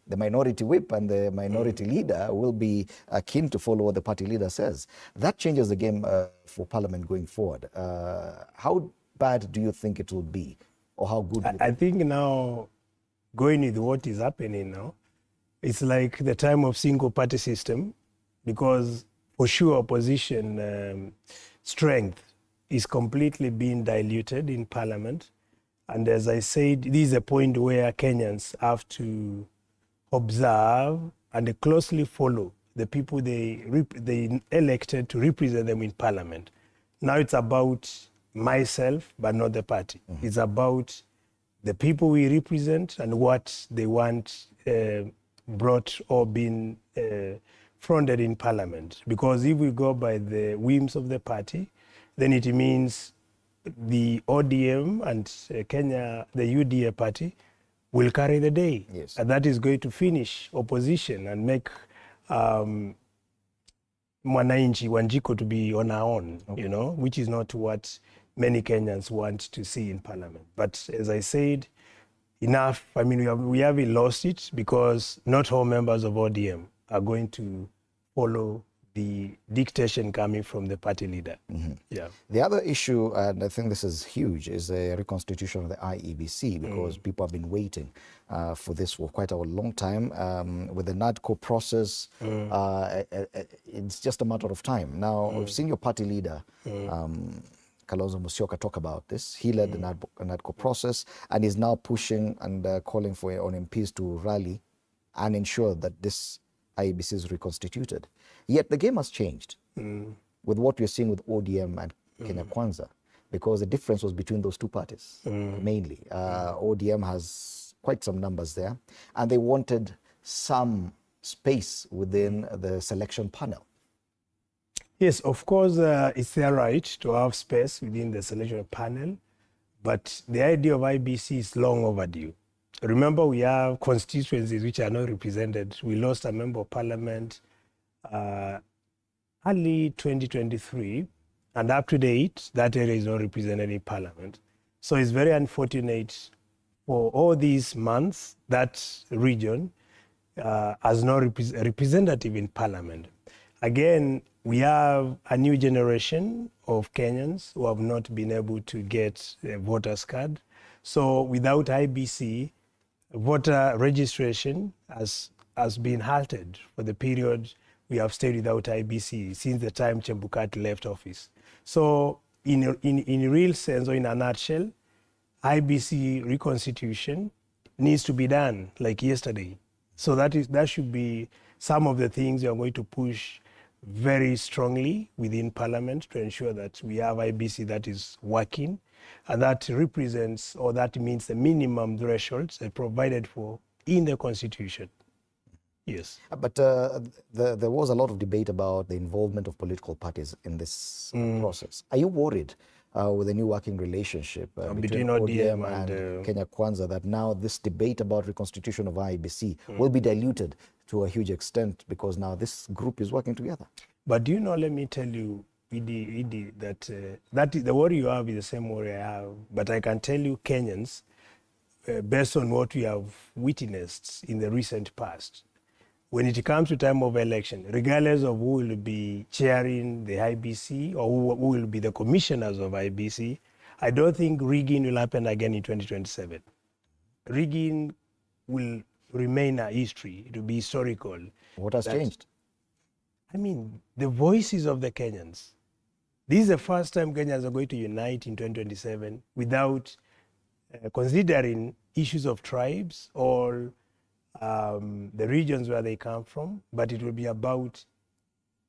the minority whip and the minority leader will be keen to follow what the party leader says. That changes the game for Parliament going forward. How bad do you think it will be, or how good? I think now, going with what is happening now, it's like the time of single party system, because for sure opposition strength is completely being diluted in Parliament. And as I said, this is a point where Kenyans have to observe and closely follow the people they elected to represent them in Parliament. Now it's about myself, but not the party. It's about the people we represent and what they want brought or been fronted in Parliament. Because if we go by the whims of the party, then it means the ODM and the UDA party will carry the day. Yes. And that is going to finish opposition and make Mwananchi Wanjiko to be on our own, you know, which is not what many Kenyans want to see in parliament. But as I said, enough. I mean, we haven't lost it because not all members of ODM are going to follow the dictation coming from the party leader. Yeah. The other issue, and I think this is huge, is the reconstitution of the IEBC, because people have been waiting for this for quite a long time. With the NADCO process, it's just a matter of time. Now, we've seen your party leader, Kalonzo Musyoka, talk about this. He led the NADCO process and is now pushing and calling for on MPs to rally and ensure that this IEBC is reconstituted. Yet the game has changed with what we're seeing with ODM and Kenya Kwanza, because the difference was between those two parties, mainly. ODM has quite some numbers there, and they wanted some space within the selection panel. Yes, of course, it's their right to have space within the selection panel, but the idea of IEBC is long overdue. Remember, we have constituencies which are not represented. We lost a member of parliament early 2023, and up to date, that area is not represented in parliament. So it's very unfortunate for all these months that region has no representative in parliament. Again, we have a new generation of Kenyans who have not been able to get a voter's card. So without IEBC, voter registration has been halted for the period we have stayed without IEBC since the time Chebukati left office. So in real sense, or in a nutshell, IEBC reconstitution needs to be done like yesterday. So that should be some of the things we are going to push very strongly within Parliament to ensure that we have IEBC that is working, and that represents, or that means the minimum thresholds provided for in the Constitution. Yes. But there was a lot of debate about the involvement of political parties in this process. Are you worried with the new working relationship between ODM and Kenya Kwanza that now this debate about reconstitution of IEBC will be diluted to a huge extent because now this group is working together? But do you know, let me tell you, Edie, that the worry you have is the same worry I have. But I can tell you, Kenyans, based on what we have witnessed in the recent past, when it comes to time of election, regardless of who will be chairing the IEBC or who will be the commissioners of IEBC, I don't think rigging will happen again in 2027. Rigging will remain a history. It will be historical. What has changed? I mean, the voices of the Kenyans. This is the first time Kenyans are going to unite in 2027 without considering issues of tribes or the regions where they come from, but it will be about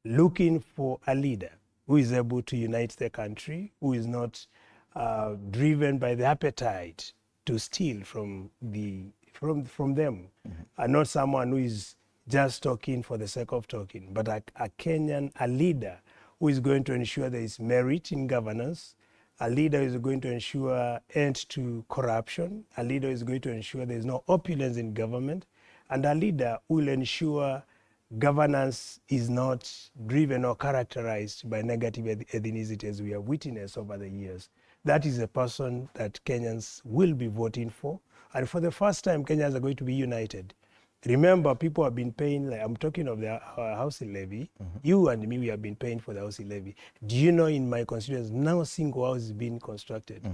looking for a leader who is able to unite the country, who is not driven by the appetite to steal from them, and not someone who is just talking for the sake of talking, but a Kenyan, a leader who is going to ensure there is merit in governance, a leader who is going to ensure end to corruption, a leader who is going to ensure there is no opulence in government, and a leader who will ensure governance is not driven or characterized by negative ethnicity as we have witnessed over the years. That is a person that Kenyans will be voting for. And for the first time, Kenyans are going to be united. Remember, people have been paying, like I'm talking of the housing levy. You and me, we have been paying for the housing levy. Do you know in my constituency, now a single house is being constructed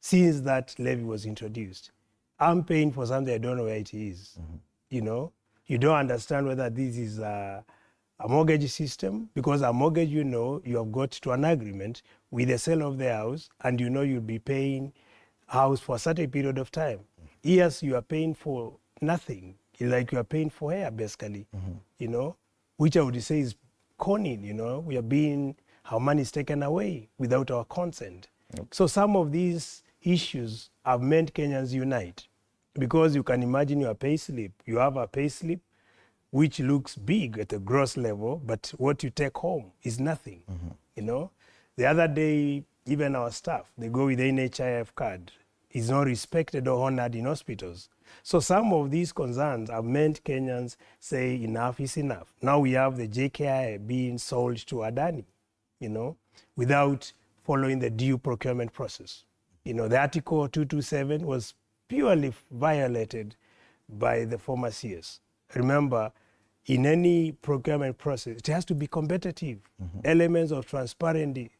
since that levy was introduced? I'm paying for something I don't know where it is. You know, you don't understand whether this is a mortgage system, because a mortgage, you know, you have got to an agreement with the sale of the house, and you know you'll be paying house for a certain period of time. Yes, you are paying for nothing. It's like you are paying for air, basically, you know, which I would say is conning, you know. We are being, our money is taken away without our consent. So some of these issues have meant Kenyans unite, because you can imagine your pay slip. You have a pay slip which looks big at the gross level, but what you take home is nothing, you know. The other day, even our staff, they go with the NHIF card. It's not respected or honored in hospitals. So some of these concerns have meant Kenyans say enough is enough. Now we have the JKI being sold to Adani, without following the due procurement process. The Article 227 was purely violated by the former CS. Remember, in any procurement process, it has to be competitive. Elements of transparency,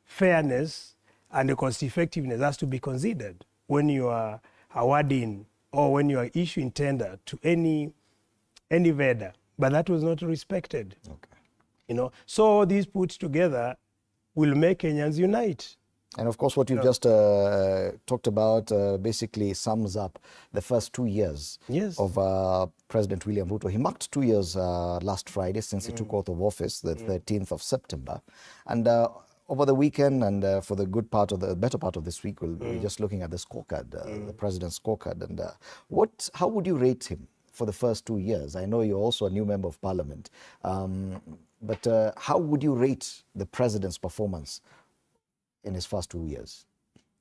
fairness, and the cost effectiveness has to be considered when you are awarding or when you are issuing tender to any vendor. But that was not respected. So these put together will make Kenyans unite. And of course, what you've just talked about basically sums up the first 2 years of President William Ruto. He marked 2 years last Friday since he took oath of office, the 13th of September. And over the weekend and for the better part of this week, we'll be just looking at the scorecard, the president's scorecard. And how would you rate him for the first 2 years? I know you're also a new member of parliament, but how would you rate the president's performance in his first 2 years?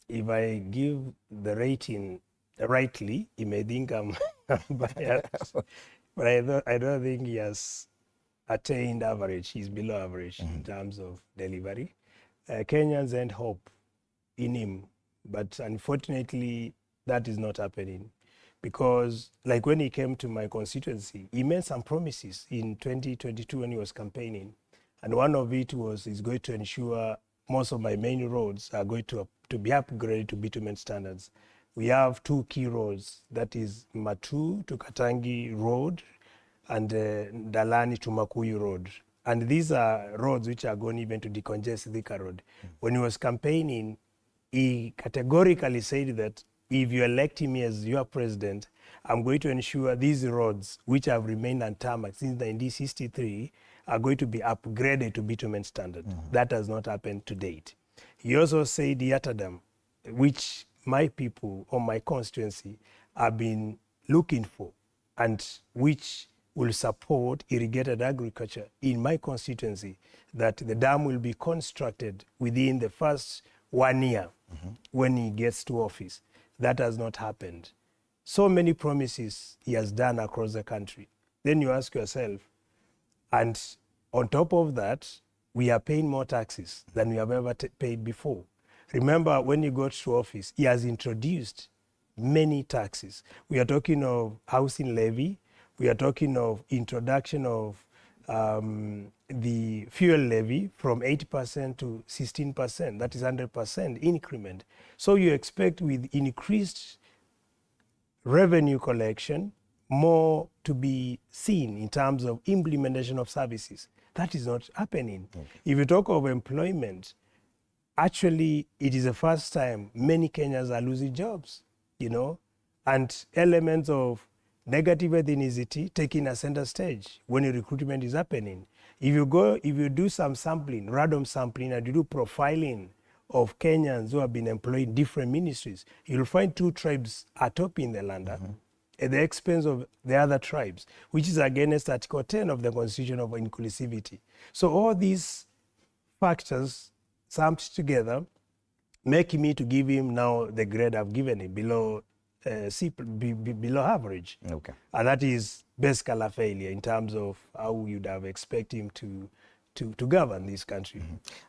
If I give the rating rightly, you may think I'm biased, but I don't think he has attained average. He's below average in terms of delivery. Kenyans had hope in him, but unfortunately, that is not happening. Because like when he came to my constituency, he made some promises in 2022 when he was campaigning. And one of it was he's going to ensure most of my main roads are going to be upgraded to bitumen standards. We have 2 key roads, that is Matu to Katangi Road and Dalani to Makuyu Road. And these are roads which are going even to decongest Thika Road. When he was campaigning, he categorically said that if you elect me as your president, I'm going to ensure these roads, which have remained untarmacked since 1963, are going to be upgraded to bitumen standard. That has not happened to date. He also said Yatadam, which my people or my constituency have been looking for and which will support irrigated agriculture in my constituency, that the dam will be constructed within the first 1 year when he gets to office. That has not happened. So many promises he has done across the country. Then you ask yourself, and on top of that, we are paying more taxes than we have ever paid before. Remember, when he got to office, he has introduced many taxes. We are talking of housing levy. We are talking of introduction of the fuel levy from 8% to 16%. That is 100% increment. So you expect with increased revenue collection, more to be seen in terms of implementation of services. That is not happening. If you talk of employment, actually it is the first time many Kenyans are losing jobs, and elements of negative ethnicity taking a center stage when a recruitment is happening. If you do some sampling, random sampling, and you do profiling of Kenyans who have been employed in different ministries, you'll find 2 tribes are top in the land at the expense of the other tribes, which is against Article 10 of the Constitution of Inclusivity. So all these factors summed together make me to give him now the grade I've given him, below below average. And that is best color failure in terms of how you'd have expected him to govern this country.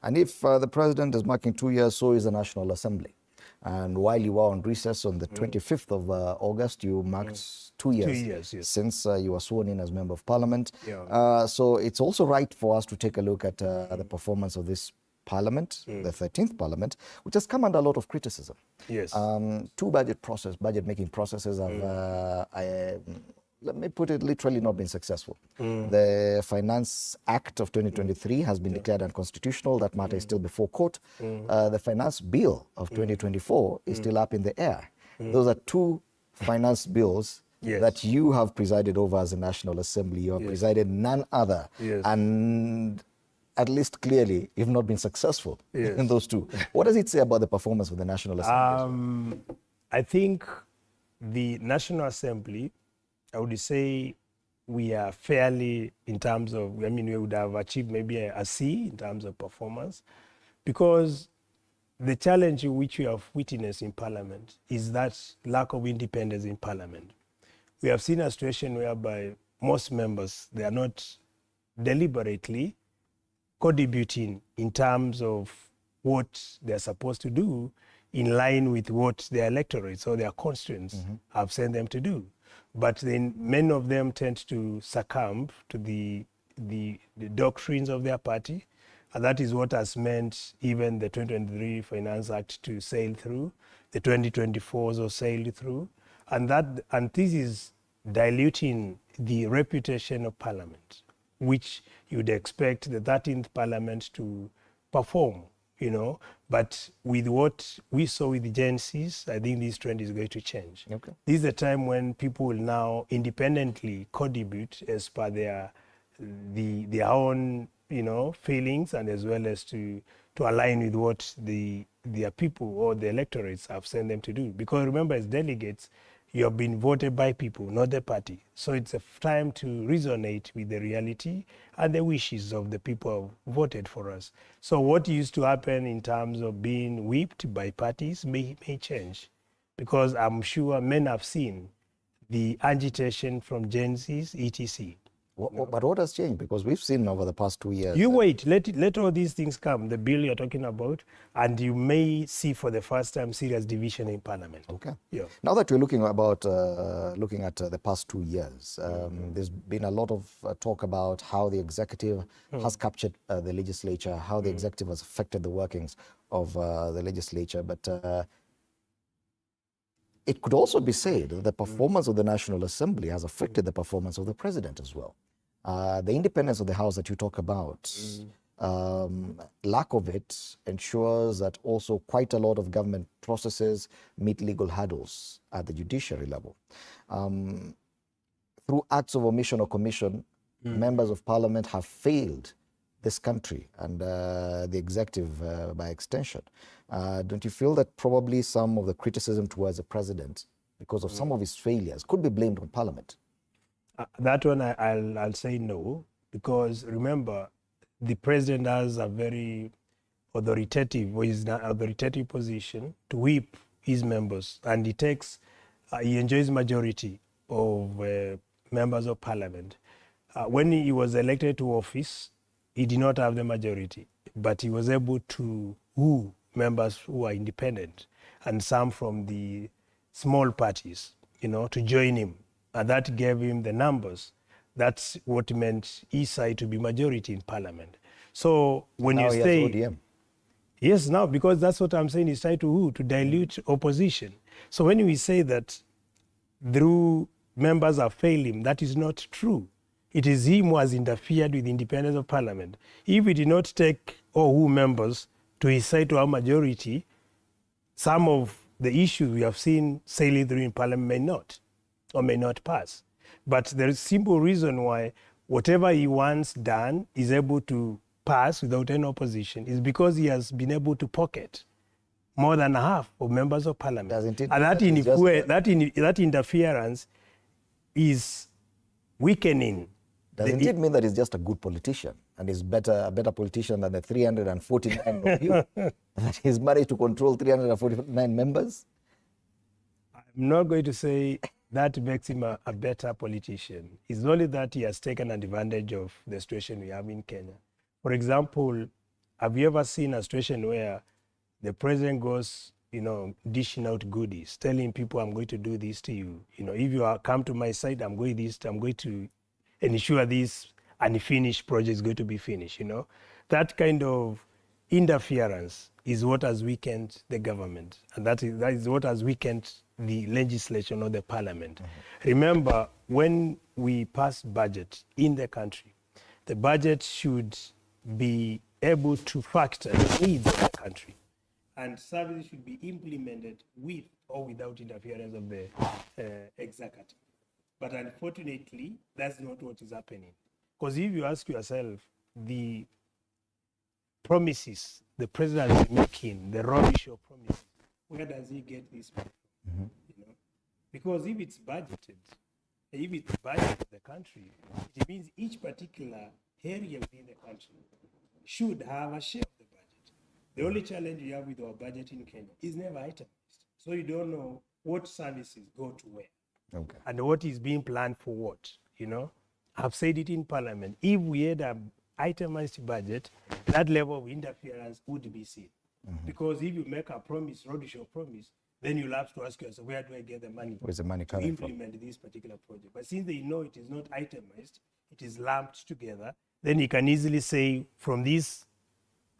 And if the president is marking 2 years, so is the National Assembly. And while you were on recess on the 25th of August, you marked 2 years, 2 years, yes, since you were sworn in as Member of Parliament. So it's also right for us to take a look at the performance of this Parliament, the 13th Parliament, which has come under a lot of criticism. Yes. 2 budget-making processes have, let me put it literally, not been successful. The Finance Act of 2023 has been declared unconstitutional. That matter is still before court. The Finance Bill of 2024 is still up in the air. Those are 2 finance bills that you have presided over as a National Assembly. You have presided none other. And at least clearly, you've not been successful in those 2. What does it say about the performance of the National Assembly? I think the National Assembly, I would say we are fairly in terms of, we would have achieved maybe a C in terms of performance, because the challenge which we have witnessed in Parliament is that lack of independence in Parliament. We have seen a situation whereby most members, they are not deliberately contributing in terms of what they're supposed to do in line with what their electorates or their constituents have sent them to do. But then many of them tend to succumb to the doctrines of their party. And that is what has meant even the 2023 Finance Act to sail through, the 2024 also sailed through. And this is diluting the reputation of Parliament, which you'd expect the 13th Parliament to perform, you know. But with what we saw with the Gen Zs, I think this trend is going to change. Okay. This is the time when people will now independently contribute as per their own, you know, feelings, and as well as to align with what their people or the electorates have sent them to do. Because remember, as delegates, you have been voted by people, not the party. So it's a time to resonate with the reality and the wishes of the people who voted for us. So what used to happen in terms of being whipped by parties may change, because I'm sure men have seen the agitation from Gen Zs, etc. But what has changed? Because we've seen over the past 2 years. You wait, let all these things come, the bill you're talking about, and you may see for the first time serious division in Parliament. Okay. Yeah. Now that we're looking at the past 2 years, there's been a lot of talk about how the executive has captured the legislature, how the executive has affected the workings of the legislature. But it could also be said that the performance of the National Assembly has affected the performance of the president as well. The independence of the House that you talk about, lack of it ensures that also quite a lot of government processes meet legal hurdles at the judiciary level. Through acts of omission or commission, members of parliament have failed this country and the executive by extension. Don't you feel that probably some of the criticism towards the president, because of some of his failures, could be blamed on parliament? That one I'll say no, because remember, the president has a very authoritative position to whip his members, and he enjoys majority of members of parliament. When he was elected to office, he did not have the majority, but he was able to woo members who are independent and some from the small parties, you know, to join him. And that gave him the numbers. That's what meant his side to be majority in parliament. So when now you say... ODM. Yes, now, because that's what I'm saying, he's trying to dilute opposition. So when we say that through members have failed him, that is not true. It is him who has interfered with the independence of parliament. If he did not take all who members to his side to have majority, some of the issues we have seen sailing through in parliament may not pass. But there is a simple reason why whatever he wants done is able to pass without any opposition is because he has been able to pocket more than half of members of parliament. And that interference is weakening. Doesn't it mean that he's just a good politician and is a better politician than the 349 of you? That he's managed to control 349 members? I'm not going to say that makes him a better politician. It's only that he has taken advantage of the situation we have in Kenya. For example, have you ever seen a situation where the president goes, you know, dishing out goodies, telling people, I'm going to do this to you. You know, if you come to my side, I'm going to ensure this unfinished project is going to be finished, you know. That kind of interference is what has weakened the government. And that is what has weakened the legislature or the parliament. Remember, when we pass budget in the country, the budget should be able to factor the needs of the country. And services should be implemented with or without interference of the executive. But unfortunately, that's not what is happening. Because if you ask yourself, the promises the president is making, the rubbish of promises, where does he get this money from? You know? Because if it's budgeted the country, it means each particular area within the country should have a share of the budget. The only challenge we have with our budget in Kenya is never itemized. So you don't know what services go to where. Okay. And what is being planned for what, you know. I've said it in Parliament. If we had an itemized budget, that level of interference would be seen. Because if you make a promise, rubbish or promise, then you'll have to ask yourself, where do I get the money? Where's the money to coming from? implement this particular project? But since they know it is not itemized, it is lumped together, then you can easily say from this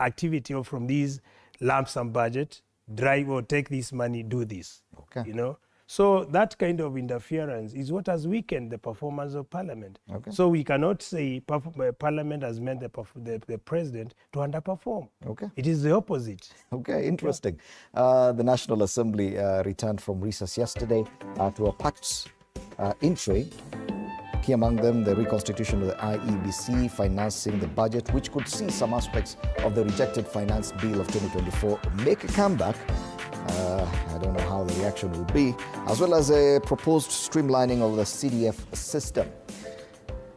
activity or from this lump sum budget, drive or take this money, do this. Okay. You know? So that kind of interference is what has weakened the performance of Parliament. Okay. So we cannot say Parliament has meant the president to underperform. Okay. It is the opposite. Okay, interesting. The National Assembly returned from recess yesterday to a packed in-tray. Key among them, the reconstitution of the Iebc, financing the budget, which could see some aspects of the rejected finance bill of 2024 make a comeback. I don't know how the reaction will be, as well as a proposed streamlining of the CDF system.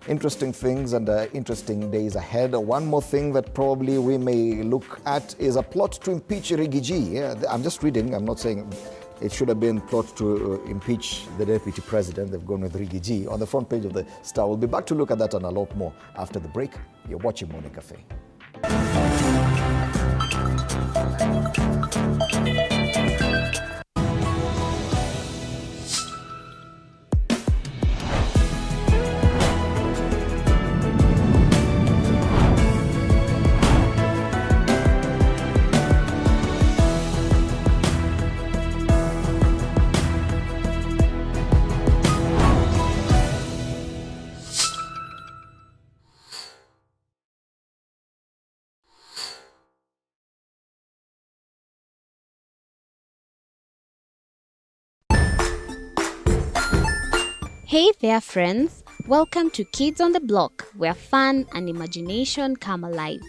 Interesting things and interesting days ahead. One more thing that probably we may look at is a plot to impeach Rigiji. Yeah, I'm just reading, I'm not saying it should have been plot to impeach the deputy president. They've gone with Rigiji on the front page of the Star. We'll be back to look at that and a lot more after the break. You're watching Morning Cafe. Hey there friends, welcome to Kids on the Block, where fun and imagination come alive.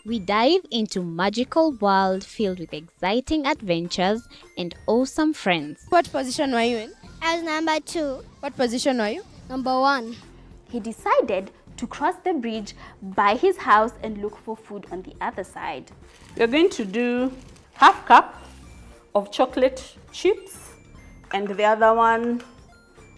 We dive into magical world filled with exciting adventures and awesome friends. What position were you in? I was number 2. What position were you? Number 1. He decided to cross the bridge by his house and look for food on the other side. You're going to do half cup of chocolate chips, and the other one,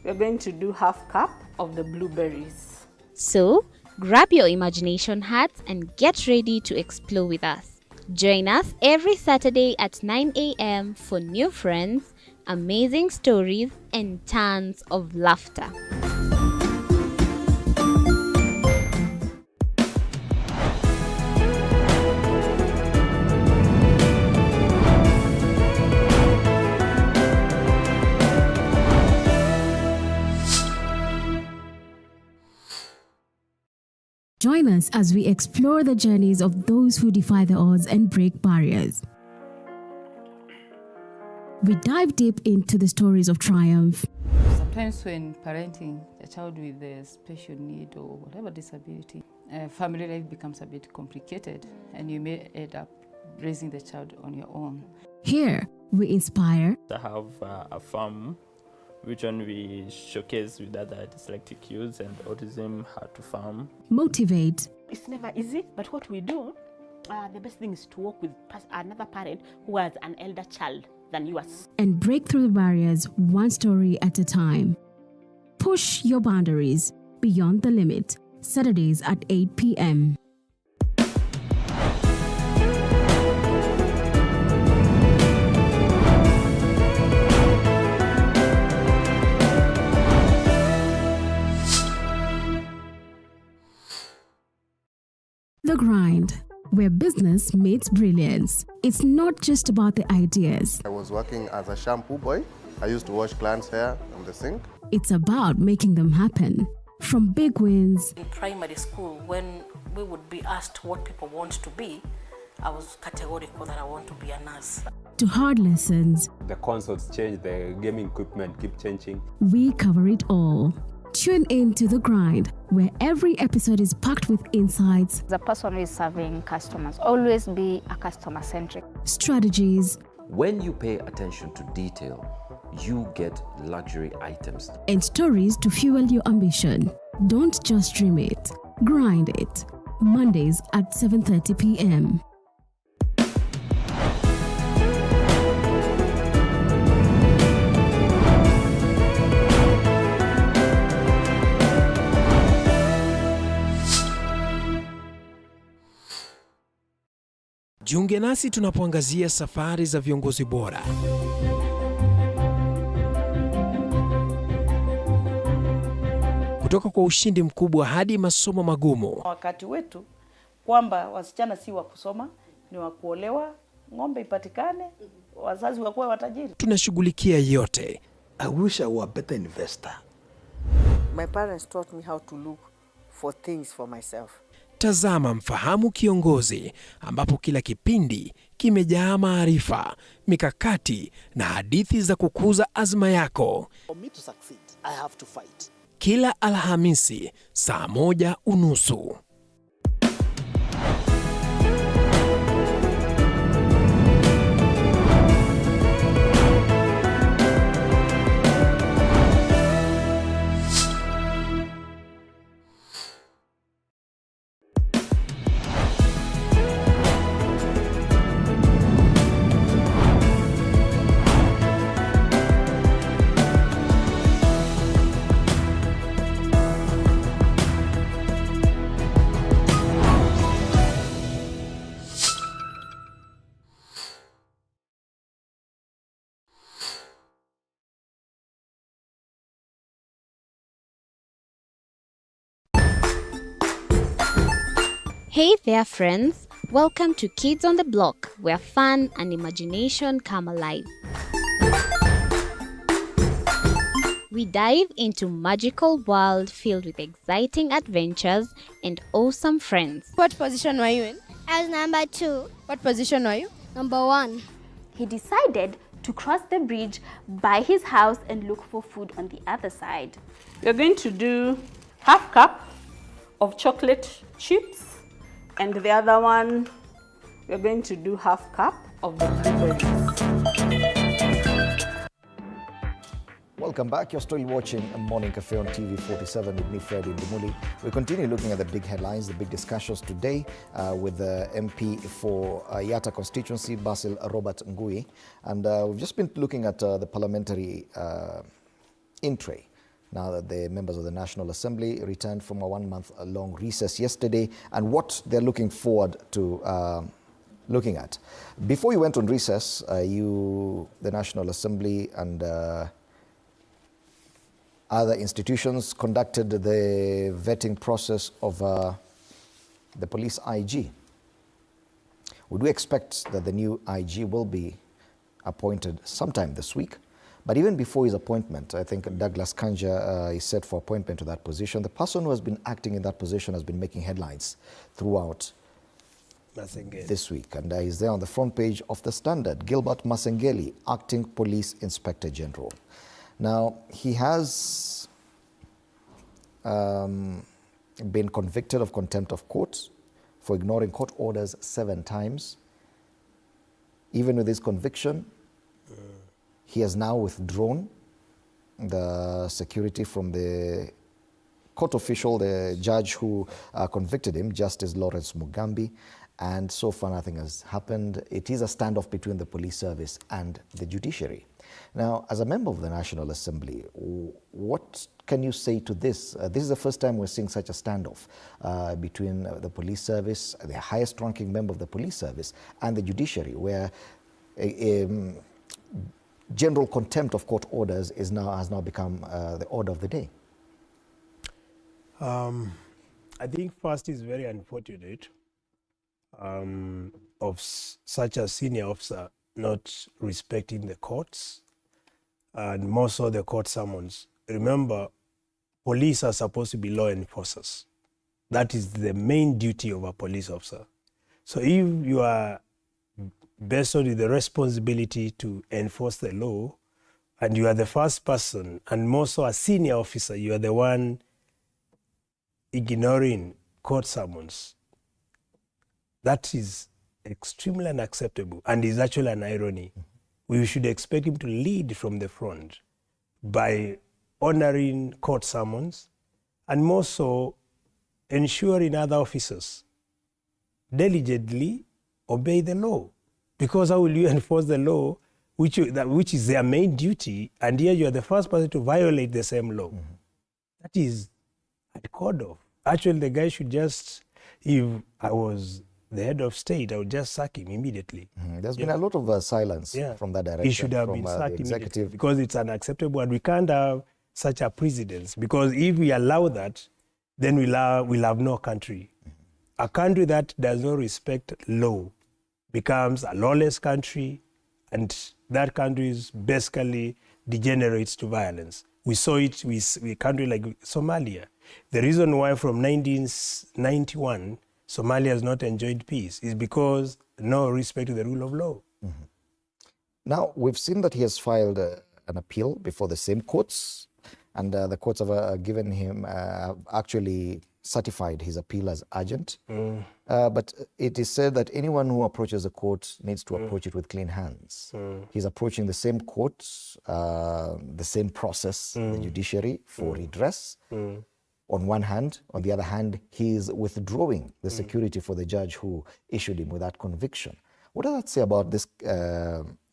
we're going to do half cup of the blueberries. So, grab your imagination hats and get ready to explore with us. Join us every Saturday at 9 a.m. for new friends, amazing stories, and tons of laughter. Join us as we explore the journeys of those who defy the odds and break barriers. We dive deep into the stories of triumph. Sometimes when parenting a child with a special need or whatever disability, family life becomes a bit complicated and you may end up raising the child on your own. Here, we inspire. I have a farm which one we showcase with other dyslexic youths and autism, how to farm. Motivate. It's never easy, but what we do, the best thing is to work with another parent who has an elder child than yours. And break through the barriers one story at a time. Push your boundaries beyond the limit. Saturdays at 8 p.m. The Grind, where business meets brilliance. It's not just about the ideas. I was working as a shampoo boy. I used to wash clients' hair on the sink. It's about making them happen. From big wins. In primary school, when we would be asked what people want to be, I was categorical that I want to be a nurse. To hard lessons. The consoles change, the gaming equipment keep changing. We cover it all. Tune in to The Grind, where every episode is packed with insights. The person who is serving customers, always be a customer-centric. Strategies. When you pay attention to detail, you get luxury items. And stories to fuel your ambition. Don't just dream it, grind it. Mondays at 7:30 p.m. Jiunge nasi tunapoangazia safari za viongozi bora. Kutoka kwa ushindi mkubwa hadi masomo magumu. Wakati wetu kwamba wasichana si wa kusoma, ni wa kuolewa, ng'ombe ipatikane, wazazi wakuwe watajiri. Tunashughulikia yote. I wish I were a better investor. My parents taught me how to look for things for myself. Tazama Mfahamu Kiongozi, ambapo kila kipindi kimejaa maarifa, mikakati na hadithi za kukuza azma yako. For me to succeed, I have to fight. Kila Alhamisi saa 1:30. Hey there friends, welcome to Kids on the Block, where fun and imagination come alive. We dive into magical world filled with exciting adventures and awesome friends. What position were you in? I was number 2. What position were you? Number 1. He decided to cross the bridge by his house and look for food on the other side. We're going to do half cup of chocolate chips, and the other one, we're going to do half cup of the blueberries. Welcome back. You're still watching Morning Cafe on TV 47 with me, Fred Indimuli. We continue looking at the big headlines, the big discussions today with the MP for Yatta constituency, Basil Robert Ngui. And we've just been looking at the parliamentary in-tray. Now that the members of the National Assembly returned from a 1-month-long recess yesterday, and what they're looking forward to looking at. Before you went on recess, the National Assembly and other institutions conducted the vetting process of the police IG. Would we expect that the new IG will be appointed sometime this week? But even before his appointment, I think Douglas Kanja is set for appointment to that position. The person who has been acting in that position has been making headlines throughout this week. And he's there on the front page of The Standard. Gilbert Masengeli, Acting Police Inspector General. Now, he has been convicted of contempt of court for ignoring court orders 7 times. Even with his conviction, he has now withdrawn the security from the court official, the judge who convicted him, Justice Lawrence Mugambi, and so far nothing has happened. It is a standoff between the police service and the judiciary. Now, as a member of the National Assembly, what can you say to this? This is the first time we're seeing such a standoff between the police service, the highest ranking member of the police service, and the judiciary, where general contempt of court orders has now become the order of the day. I think first is very unfortunate of such a senior officer not respecting the courts and more so the court summons. Remember, police are supposed to be law enforcers. That is the main duty of a police officer. So if you are based on the responsibility to enforce the law, and you are the first person, and more so a senior officer, you are the one ignoring court summons, that is extremely unacceptable and is actually an irony. We should expect him to lead from the front by honoring court summons and more so ensuring other officers diligently obey the law. Because how will you enforce the law, which is their main duty, and here you are the first person to violate the same law? That is unheard of. Actually, the guy should just, if I was the head of state, I would just sack him immediately. There's been a lot of silence from that direction. He should have been sacked immediately because it's unacceptable, and we can't have such a precedence, because if we allow that, then we'll have no country. A country that does not respect law becomes a lawless country, and that country is basically degenerates to violence. We saw it with a country like Somalia. The reason why from 1991 Somalia has not enjoyed peace is because no respect to the rule of law. Now, we've seen that he has filed an appeal before the same courts, and the courts have given him, actually certified his appeal as urgent. But it is said that anyone who approaches the court needs to approach it with clean hands. He's approaching the same courts, the same process, the judiciary, for redress. On one hand. On the other hand, he is withdrawing the security for the judge who issued him with that conviction. What does that say about this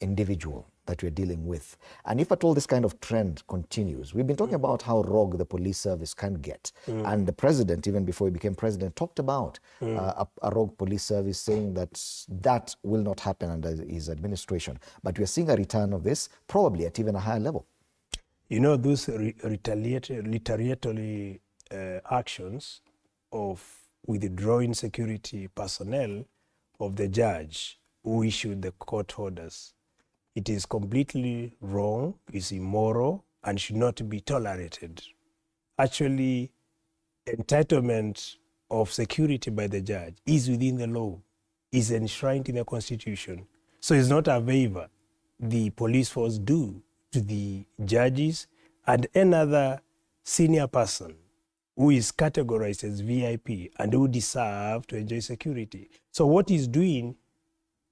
individual that we're dealing with? And if at all this kind of trend continues, we've been talking about how rogue the police service can get. And the president, even before he became president, talked about a rogue police service, saying that that will not happen under his administration. But we're seeing a return of this, probably at even a higher level. You know, those retaliatory actions of withdrawing security personnel of the judge who issued the court orders, it is completely wrong, is immoral, and should not be tolerated. Actually, entitlement of security by the judge is within the law, is enshrined in the Constitution. So it's not a favor the police force do to the judges and another senior person who is categorized as VIP and who deserve to enjoy security. So what he's doing,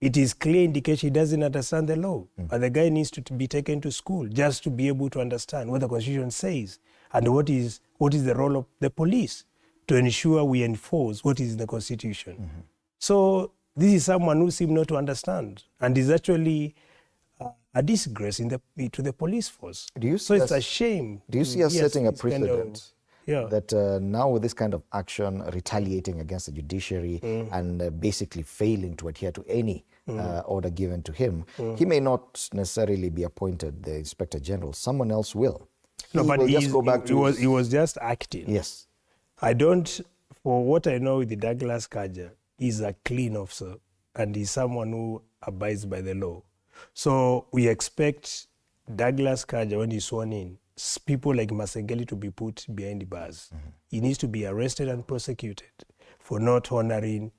it is clear indication he doesn't understand the law. And the guy needs to be taken to school just to be able to understand what the Constitution says and what is the role of the police to ensure we enforce what is in the Constitution. So this is someone who seems not to understand and is actually a disgrace to the police force. So it's a shame. Do you see us setting a precedent? That now with this kind of action, retaliating against the judiciary and basically failing to adhere to any order given to him, he may not necessarily be appointed the Inspector General. Someone else will. No, but he was just acting. Yes. I don't, for what I know with the Douglas Kaja, he's a clean officer and he's someone who abides by the law. So we expect Douglas Kaja, when he's sworn in, people like Masengeli to be put behind the bars. He needs to be arrested and prosecuted for not honoring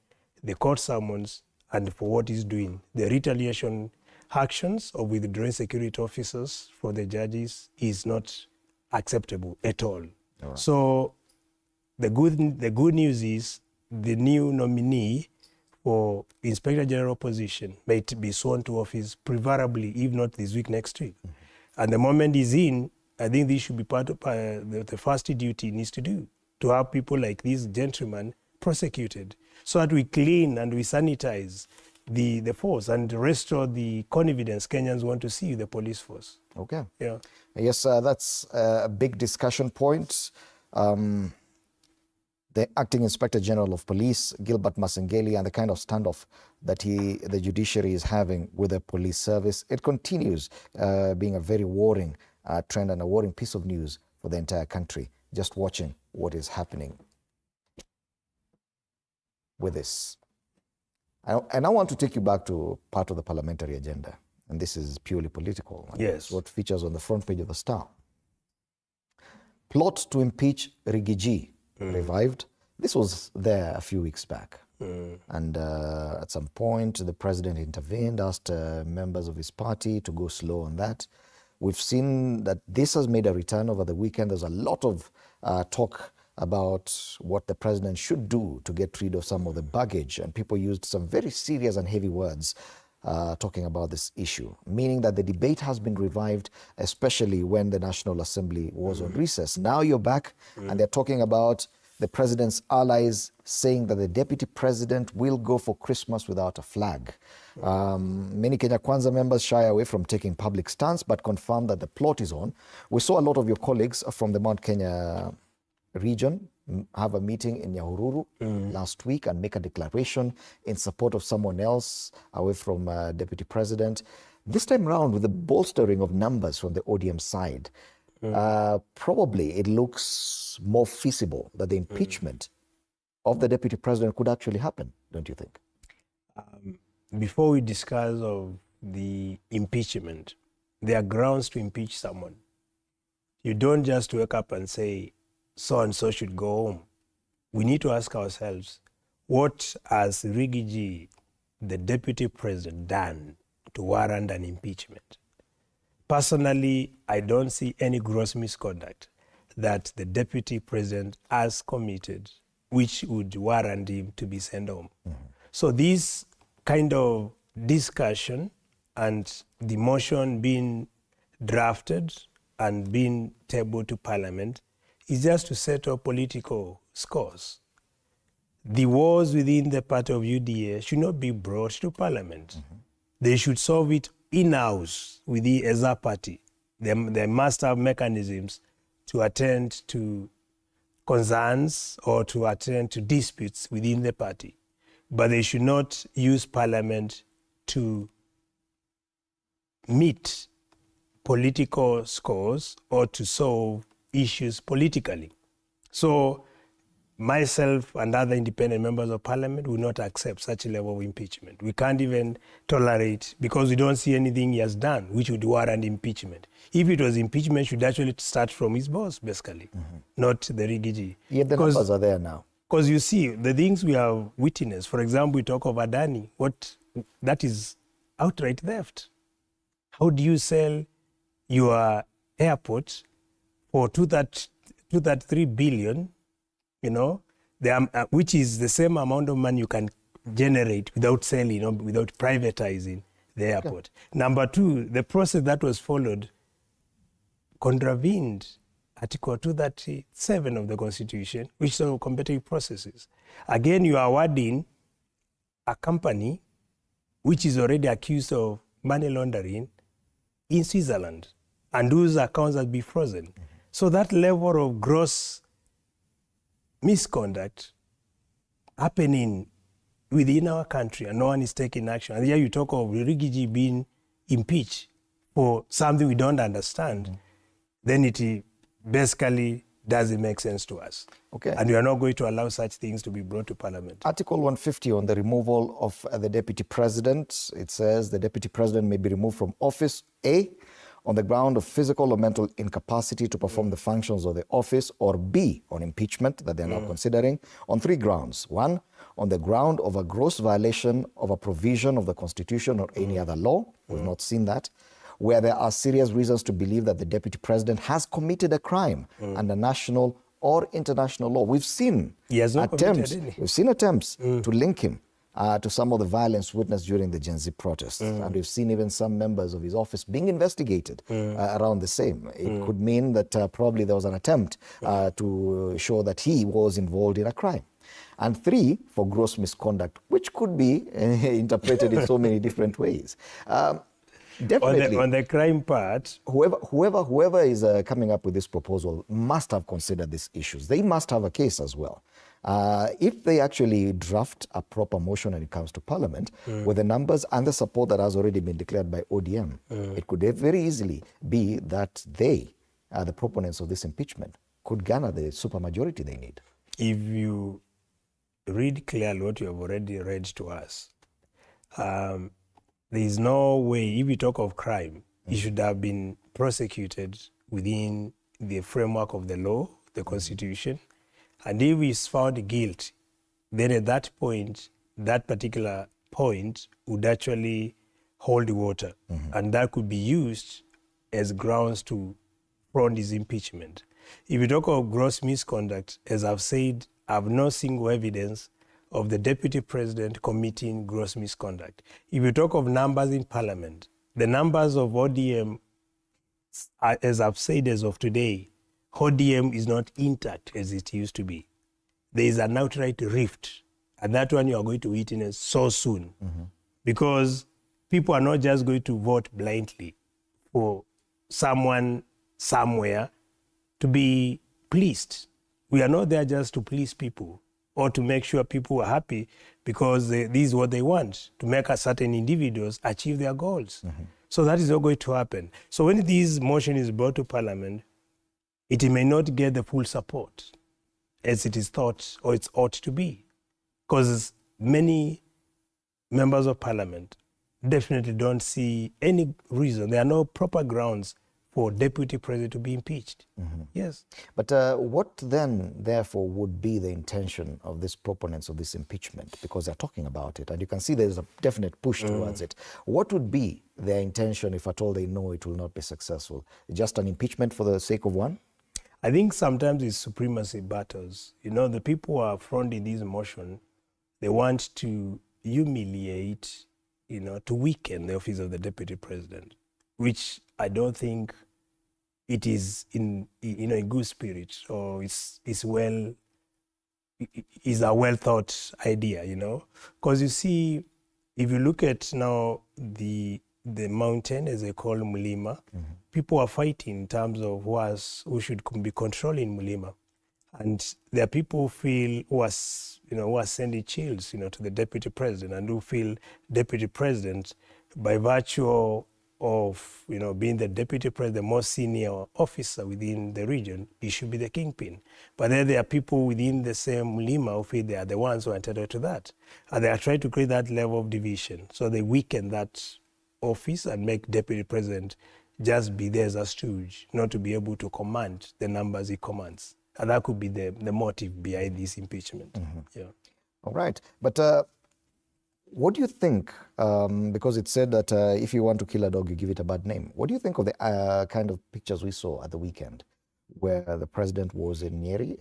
the court summons and for what he's doing. The retaliation actions of withdrawing security officers for the judges is not acceptable at all. So the good news is the new nominee for Inspector General position might be sworn to office preferably, if not this week, next week. And the moment he's in, I think this should be part of the first duty he needs to do, to have people like this gentleman prosecuted, so that we clean and we sanitize the force and restore the confidence Kenyans want to see with the police force. Okay. Yeah. Yes, that's a big discussion point. The Acting Inspector General of Police, Gilbert Masengeli, and the kind of standoff that the judiciary is having with the police service, it continues being a very worrying trend and a worrying piece of news for the entire country, just watching what is happening with this. And I want to take you back to part of the parliamentary agenda, and this is purely political. Yes. It's what features on the front page of the Star. Plot to impeach Rigiji revived. This was there a few weeks back. And at some point, the president intervened, asked members of his party to go slow on that. We've seen that this has made a return over the weekend. There's a lot of talk about what the president should do to get rid of some of the baggage. And people used some very serious and heavy words talking about this issue, meaning that the debate has been revived, especially when the National Assembly was on recess. Now you're back and they're talking about the president's allies saying that the deputy president will go for Christmas without a flag. Many Kenya Kwanza members shy away from taking public stance, but confirm that the plot is on. We saw a lot of your colleagues from the Mount Kenya region have a meeting in Nyahururu last week and make a declaration in support of someone else away from deputy president. This time around, with the bolstering of numbers from the ODM side, probably it looks more feasible that the impeachment of the deputy president could actually happen, don't you think? Before we discuss of the impeachment, there are grounds to impeach someone. You don't just wake up and say, so and so should go home. We need to ask ourselves, what has Rigiji, the deputy president, done to warrant an impeachment? Personally, I don't see any gross misconduct that the deputy president has committed which would warrant him to be sent home. So this kind of discussion and the motion being drafted and being tabled to Parliament is just to settle political scores. The wars within the party of UDA should not be brought to Parliament. They should solve it in-house with the EZA party. They must have mechanisms to attend to concerns or to attend to disputes within the party. But they should not use Parliament to meet political scores or to solve issues politically. So myself and other independent members of Parliament will not accept such a level of impeachment. We can't even tolerate, because we don't see anything he has done which would warrant impeachment. If it was impeachment, should actually start from his boss, basically, not the Rigiji. Yet the numbers are there now. Because you see, the things we have witnessed, for example, we talk of Adani, that is outright theft. How do you sell your airport for 233 billion, you know, which is the same amount of money you can generate without selling or without privatizing the airport? Okay. Number two, the process that was followed contravened Article 237 of the Constitution, which are competitive processes. Again, you are awarding a company which is already accused of money laundering in Switzerland, and those accounts have been frozen. So that level of gross misconduct happening within our country and no one is taking action. And here you talk of Rigiji being impeached for something we don't understand, then it basically doesn't make sense to us. Okay. And we are not going to allow such things to be brought to Parliament. Article 150 on the removal of the deputy president, it says the deputy president may be removed from office, A, on the ground of physical or mental incapacity to perform the functions of the office, or B, on impeachment that they're now considering, on 3 grounds. 1, on the ground of a gross violation of a provision of the Constitution or any other law. We've not seen that. Where there are serious reasons to believe that the deputy president has committed a crime under national or international law. We've seen attempts to link him to some of the violence witnessed during the Gen Z protests. And we've seen even some members of his office being investigated around the same. It could mean that probably there was an attempt to show that he was involved in a crime. And 3, for gross misconduct, which could be interpreted in so many different ways. Definitely. On the crime part, whoever is coming up with this proposal must have considered these issues. They must have a case as well. If they actually draft a proper motion and it comes to Parliament with the numbers and the support that has already been declared by ODM, it could very easily be that they, the proponents of this impeachment, could garner the supermajority they need. If you read clearly what you have already read to us, there is no way, if you talk of crime, he should have been prosecuted within the framework of the law, the Constitution. And if he is found guilty, then at that point, that particular point would actually hold water. And that could be used as grounds to prompt his impeachment. If you talk of gross misconduct, as I've said, I have no single evidence of the deputy president committing gross misconduct. If you talk of numbers in Parliament, the numbers of ODM, as I've said as of today, ODM is not intact as it used to be. there is an outright rift. And that one you are going to witness so soon. Because people are not just going to vote blindly for someone somewhere to be pleased. We are not there just to please people or to make sure people are happy because this is what they want, to make certain individuals achieve their goals. So that is not going to happen. So when this motion is brought to Parliament, it may not get the full support as it is thought or it ought to be. Because many members of Parliament definitely don't see any reason. There are no proper grounds for Deputy President to be impeached. Yes. But what then, therefore, would be the intention of these proponents of this impeachment? Because they're talking about it, and you can see there's a definite push towards it. What would be their intention if at all they know it will not be successful? Just an impeachment for the sake of one? I think sometimes it's supremacy battles. You know, the people who are fronting this motion, they want to humiliate, you know, to weaken the office of the Deputy President, which I don't think it is in a good spirit or is a well thought idea, you know. Because you see, if you look at now the mountain, as they call Mulima, people are fighting in terms of who should be controlling Mulima. And there are people who feel who are sending chills, you know, to the Deputy President, and who feel Deputy President, by virtue of, you know, being the Deputy President, the most senior officer within the region, he should be the kingpin. But then there are people within the same Mulima who feel they are the ones who are entitled to that. And they are trying to create that level of division. So they weaken that office and make Deputy President just be there as a stooge, not to be able to command the numbers he commands. And that could be the motive behind this impeachment. Yeah. All right. But what do you think, because it said that if you want to kill a dog, you give it a bad name. What do you think of the kind of pictures we saw at the weekend where the president was in Nyeri,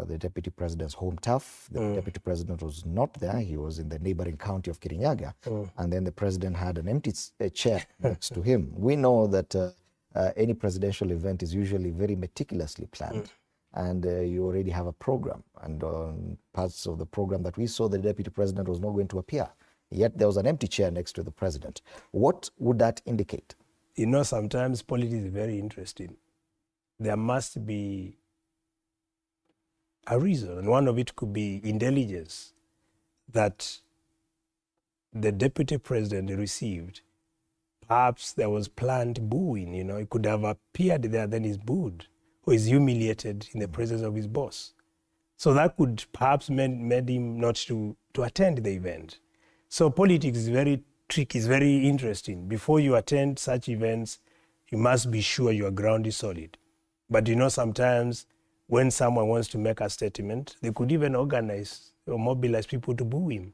the deputy president's home turf? The deputy president was not there. He was in the neighboring county of Kirinyaga. And then the president had an empty chair next to him. We know that any presidential event is usually very meticulously planned. And you already have a program. And on parts of the program that we saw, the deputy president was not going to appear. Yet there was an empty chair next to the president. What would that indicate? You know, sometimes politics is very interesting. There must be a reason, and one of it could be intelligence that the deputy president received. Perhaps there was planned booing, you know, he could have appeared there, then he's booed, or is humiliated in the presence of his boss. So that could perhaps made him not to attend the event. So politics is very tricky, it's very interesting. Before you attend such events, you must be sure your ground is solid. But you know, sometimes when someone wants to make a statement, they could even organize or mobilize people to boo him.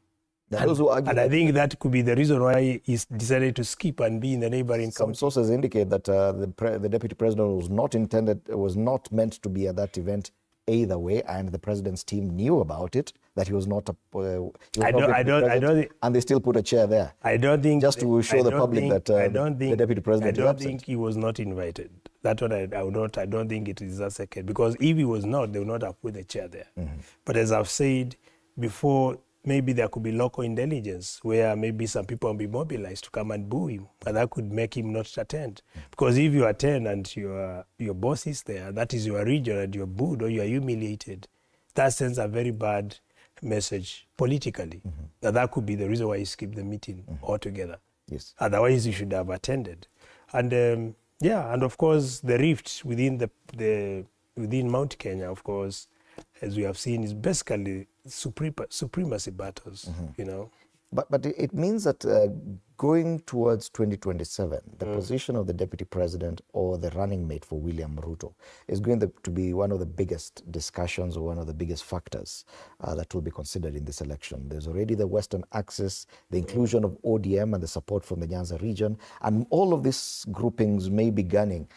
And I think that could be the reason why he decided to skip and be in the neighboring Some county. sources indicate that the deputy president was not meant to be at that event either way, and the president's team knew about it, that he was not and they still put a chair there. I don't think just to show the public that the deputy president I don't think he was not invited. That one I don't think it is a second, because if he was not, they would not have put the chair there. But as I've said before, maybe there could be local intelligence where maybe some people will be mobilized to come and boo him, and that could make him not attend. Because if you attend and your boss is there, that is your region, and you're booed or you're humiliated, that sends a very bad message politically. That could be the reason why he skipped the meeting altogether. Yes. Otherwise, he should have attended. And and of course, the rift within within Mount Kenya, of course, as we have seen, is basically supremacy battles, you know. But it means that going towards 2027, the position of the deputy president or the running mate for William Ruto is going to be one of the biggest discussions or one of the biggest factors that will be considered in this election. There's already the Western Axis, the inclusion of ODM and the support from the Nyanza region, and all of these groupings may be gunning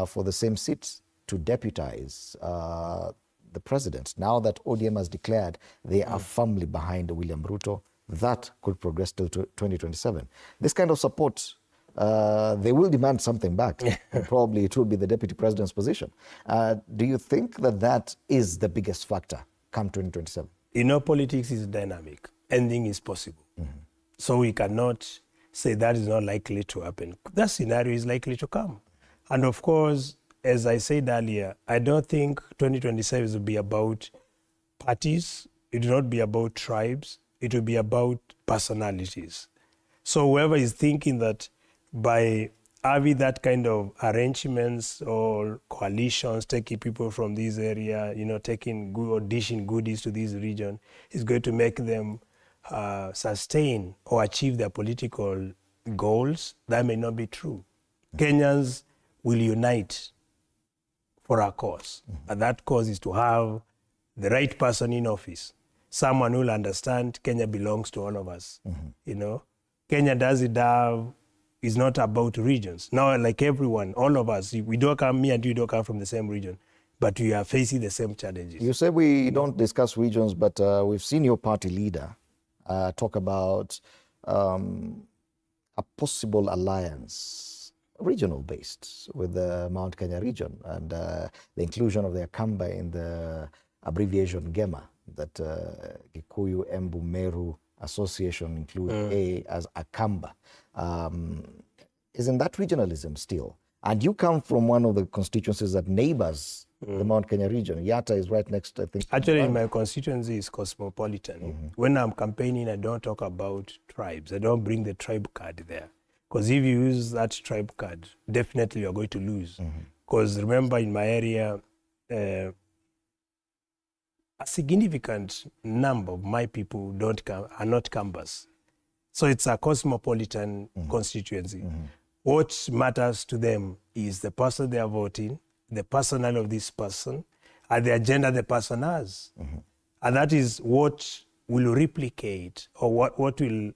for the same seats to deputize the president. Now that ODM has declared they are firmly behind William Ruto, that could progress till 2027. This kind of support, they will demand something back. And probably it will be the deputy president's position. Do you think that is the biggest factor come 2027? You know, politics is dynamic. Anything is possible. So we cannot say that is not likely to happen. That scenario is likely to come. And of course, as I said earlier, I don't think 2027 will be about parties. It will not be about tribes. It will be about personalities. So whoever is thinking that by having that kind of arrangements or coalitions, taking people from this area, you know, taking good or dishing goodies to this region, is going to make them sustain or achieve their political goals, that may not be true. Kenyans will unite for a cause. And that cause is to have the right person in office, someone who will understand Kenya belongs to all of us. You know, Kenya doesn't have, is not about regions. Now, like everyone, all of us, me and you don't come from the same region, but we are facing the same challenges. You say we don't discuss regions, but we've seen your party leader talk about a possible alliance, regional based, with the Mount Kenya region and the inclusion of the Akamba in the abbreviation GEMA, that Kikuyu, Embu, Meru Association include A as Akamba. Isn't that regionalism still? And you come from one of the constituencies that neighbors the Mount Kenya region. Yatta is right next, I think. Actually, my constituency is cosmopolitan. When I'm campaigning, I don't talk about tribes. I don't bring the tribe card there. Because if you use that tribe card, definitely you're going to lose. Because remember, in my area, a significant number of my people are not Kambas. So it's a cosmopolitan constituency. What matters to them is the person they are voting, the personality of this person, and the agenda the person has. And that is what will replicate, or what will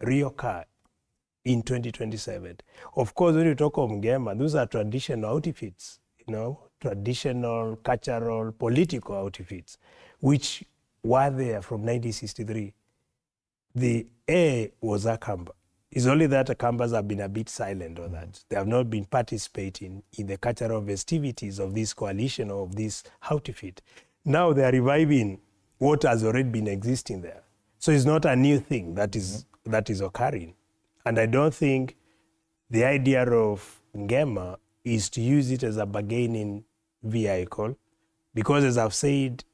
reoccur in 2027. Of course, when you talk of Ngema, those are traditional outfits, you know, traditional, cultural, political outfits, which were there from 1963. The A was Akamba. It's only that Akambas have been a bit silent on that. They have not been participating in the cultural festivities of this coalition or of this outfit. Now they are reviving what has already been existing there. So it's not a new thing that is occurring. And I don't think the idea of Ngema is to use it as a bargaining vehicle, because as I've said,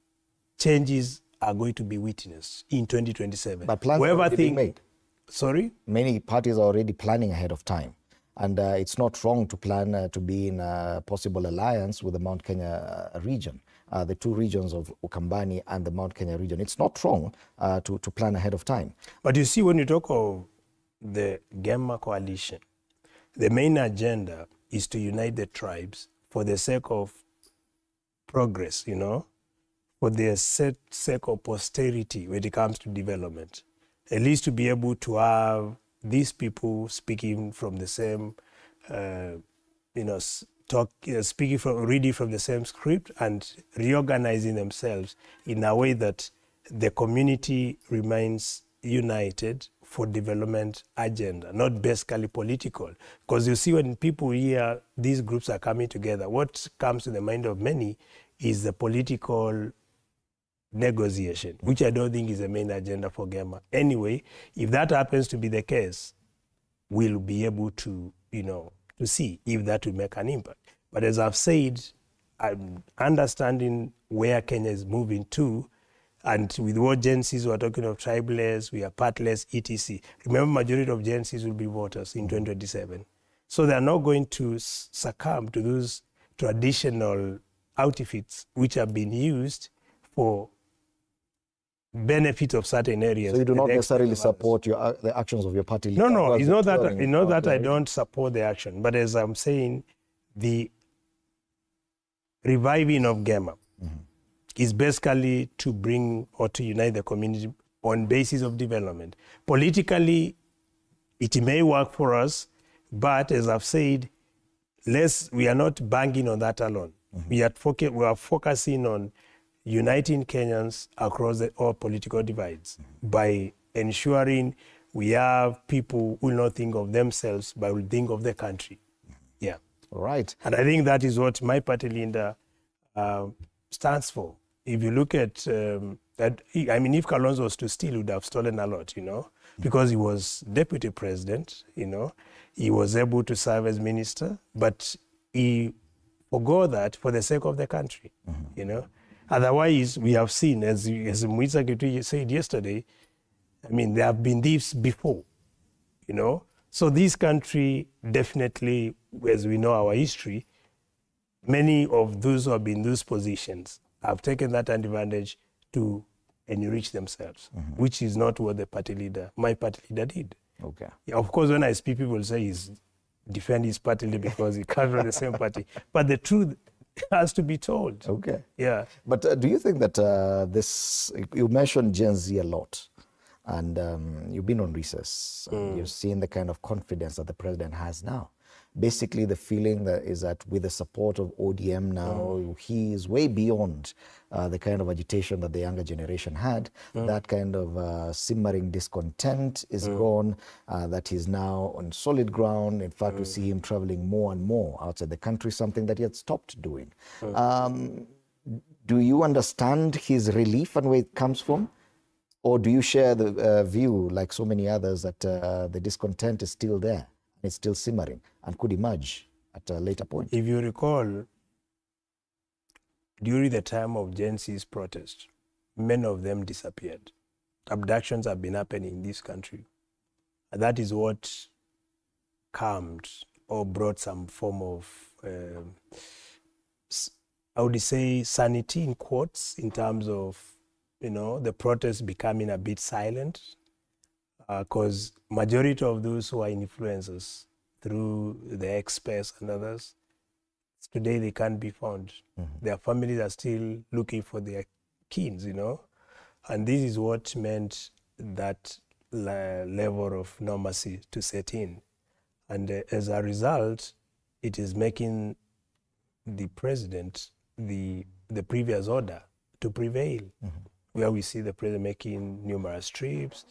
changes are going to be witnessed in 2027. But plans are already being made. Sorry? Many parties are already planning ahead of time. And it's not wrong to plan to be in a possible alliance with the Mount Kenya region, the two regions of Ukambani and the Mount Kenya region. It's not wrong to plan ahead of time. But you see, when you talk of the Gema coalition, the main agenda is to unite the tribes for the sake of progress, you know, for the sake of posterity when it comes to development. At least to be able to have these people speaking from the same, reading from the same script and reorganizing themselves in a way that the community remains united for development agenda, not basically political. Because you see, when people hear these groups are coming together, what comes to the mind of many is the political negotiation, which I don't think is the main agenda for Gema. Anyway, if that happens to be the case, we'll be able to, to see if that will make an impact. But as I've said, I'm understanding where Kenya is moving to, and with what Gen Zs were talking of tribeless, we are partless, etc. Remember, majority of Gen Zs will be voters in 2027. So they're not going to succumb to those traditional outfits which have been used for benefit of certain areas. So you do not necessarily support the actions of your party leader? No, it's not that I don't support the action, but as I'm saying, the reviving of Gema is basically to bring or to unite the community on basis of development. Politically, it may work for us, but as I've said, we are not banking on that alone. We are focusing on uniting Kenyans across all political divides by ensuring we have people who will not think of themselves, but will think of the country. Yeah. All right. And I think that is what my party leader stands for. if you look at that, I mean, if Kalonzo was to steal, he would have stolen a lot, you know, because he was deputy president, you know, he was able to serve as minister, but he forgot that for the sake of the country, you know. Otherwise, we have seen, as Masengeli said yesterday, I mean, there have been thieves before, you know. So this country definitely, as we know our history, many of those who have been in those positions have taken that advantage to enrich themselves, which is not what my party leader did. Okay. Yeah, of course, when I speak, people say he's defend his party leader because he comes from the same party. But the truth has to be told. Okay. Yeah. But do you think that you mentioned Gen Z a lot, and you've been on recess, and you've seen the kind of confidence that the president has now. Basically, the feeling that is that with the support of ODM now, he is way beyond the kind of agitation that the younger generation had. That kind of simmering discontent is gone, that he's now on solid ground. In fact, we see him traveling more and more outside the country, something that he had stopped doing. Do you understand his relief and where it comes from? Or do you share the view, like so many others, that the discontent is still there? It's still simmering and could emerge at a later point? If you recall, during the time of Gen Z's protest, many of them disappeared. Abductions have been happening in this country. And that is what calmed or brought some form of, I would say, sanity in quotes, in terms of, you know, the protest becoming a bit silent. Because majority of those who are influencers through the experts and others, today they can't be found. Their families are still looking for their kids, you know. And this is what meant that level of normalcy to set in. And as a result, it is making the president, the previous order to prevail, where we see the president making numerous trips.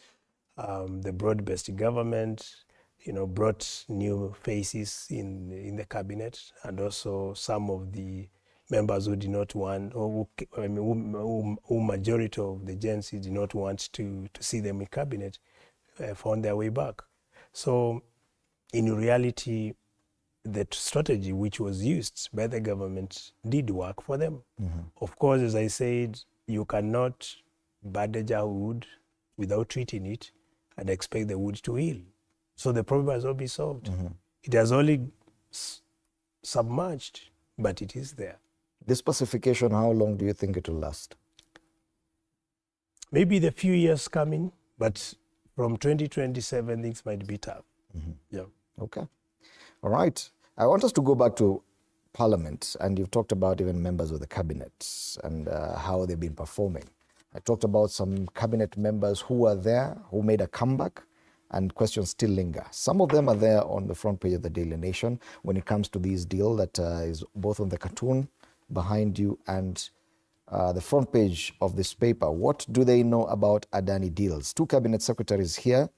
The broad-based government, you know, brought new faces in the cabinet, and also some of the members who did not want, or who majority of the Gen Z did not want to see them in cabinet, found their way back. So, in reality, the strategy which was used by the government did work for them. Of course, as I said, you cannot bandage a wound without treating it and expect the wood to heal. So the problem has not been solved. It has only submerged, but it is there. This pacification, how long do you think it will last? Maybe the few years coming, but from 2027, things might be tough. Yeah. Okay. All right. I want us to go back to Parliament, and you've talked about even members of the cabinet and how they've been performing. I talked about some cabinet members who were there, who made a comeback, and questions still linger. Some of them are there on the front page of the Daily Nation when it comes to this deal that is both on the cartoon behind you and the front page of this paper. What do they know about Adani deals? Two cabinet secretaries here.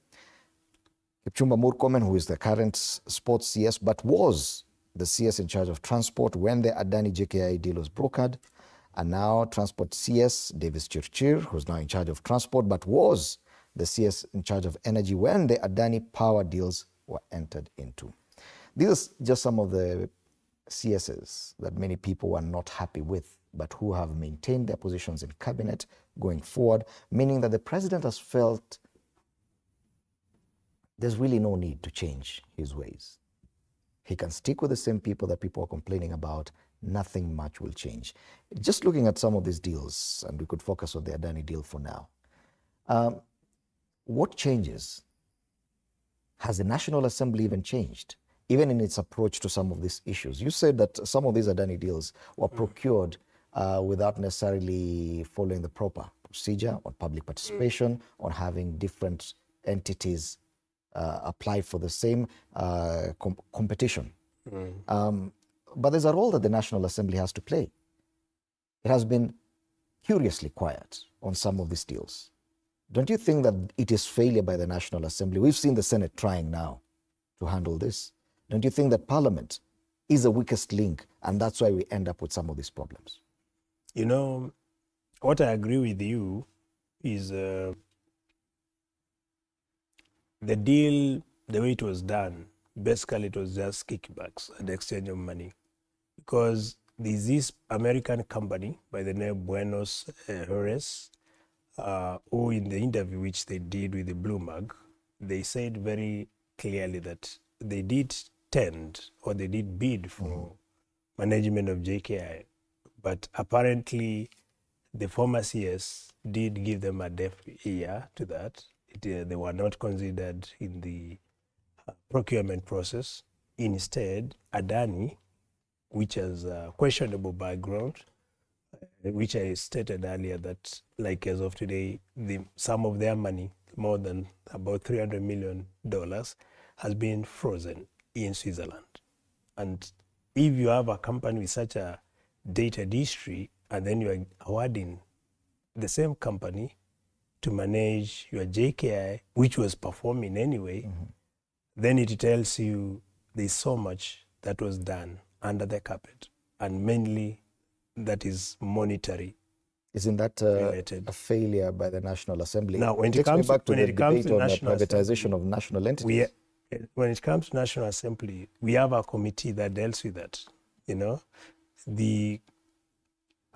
Kipchumba Murkomen, who is the current sports CS, but was the CS in charge of transport when the Adani JKI deal was brokered. And now Transport CS, Davis Chirchir, who's now in charge of transport, but was the CS in charge of energy when the Adani power deals were entered into. These are just some of the CSs that many people were not happy with, but who have maintained their positions in cabinet going forward, meaning that the president has felt there's really no need to change his ways. He can stick with the same people that people are complaining about. Nothing much will change. Just looking at some of these deals, and we could focus on the Adani deal for now. What changes? Has the National Assembly even changed, even in its approach to some of these issues? You said that some of these Adani deals were procured without necessarily following the proper procedure on public participation, on having different entities apply for the same competition. But there's a role that the National Assembly has to play. It has been curiously quiet on some of these deals. Don't you think that it is failure by the National Assembly? We've seen the Senate trying now to handle this. Don't you think that Parliament is the weakest link, and that's why we end up with some of these problems? You know, what I agree with you is the deal, the way it was done, basically it was just kickbacks and exchange of money. Because there's this American company by the name Buenos Aires, who in the interview which they did with the Bloomberg, they said very clearly that they did tend or they did bid for management of JKI. But apparently the former CS did give them a deaf ear to that. They were not considered in the procurement process. Instead, Adani, which has a questionable background, which I stated earlier that, like as of today, some of their money, more than about $300 million, has been frozen in Switzerland. And if you have a company with such a dated history, and then you are awarding the same company to manage your JKI, which was performing anyway, then it tells you there's so much that was done under the carpet, and mainly that is monetary. Isn't that a failure by the National Assembly? Now, when it comes back to the debate on the privatization of national entities. When it comes to National Assembly, we have a committee that deals with that. You know, the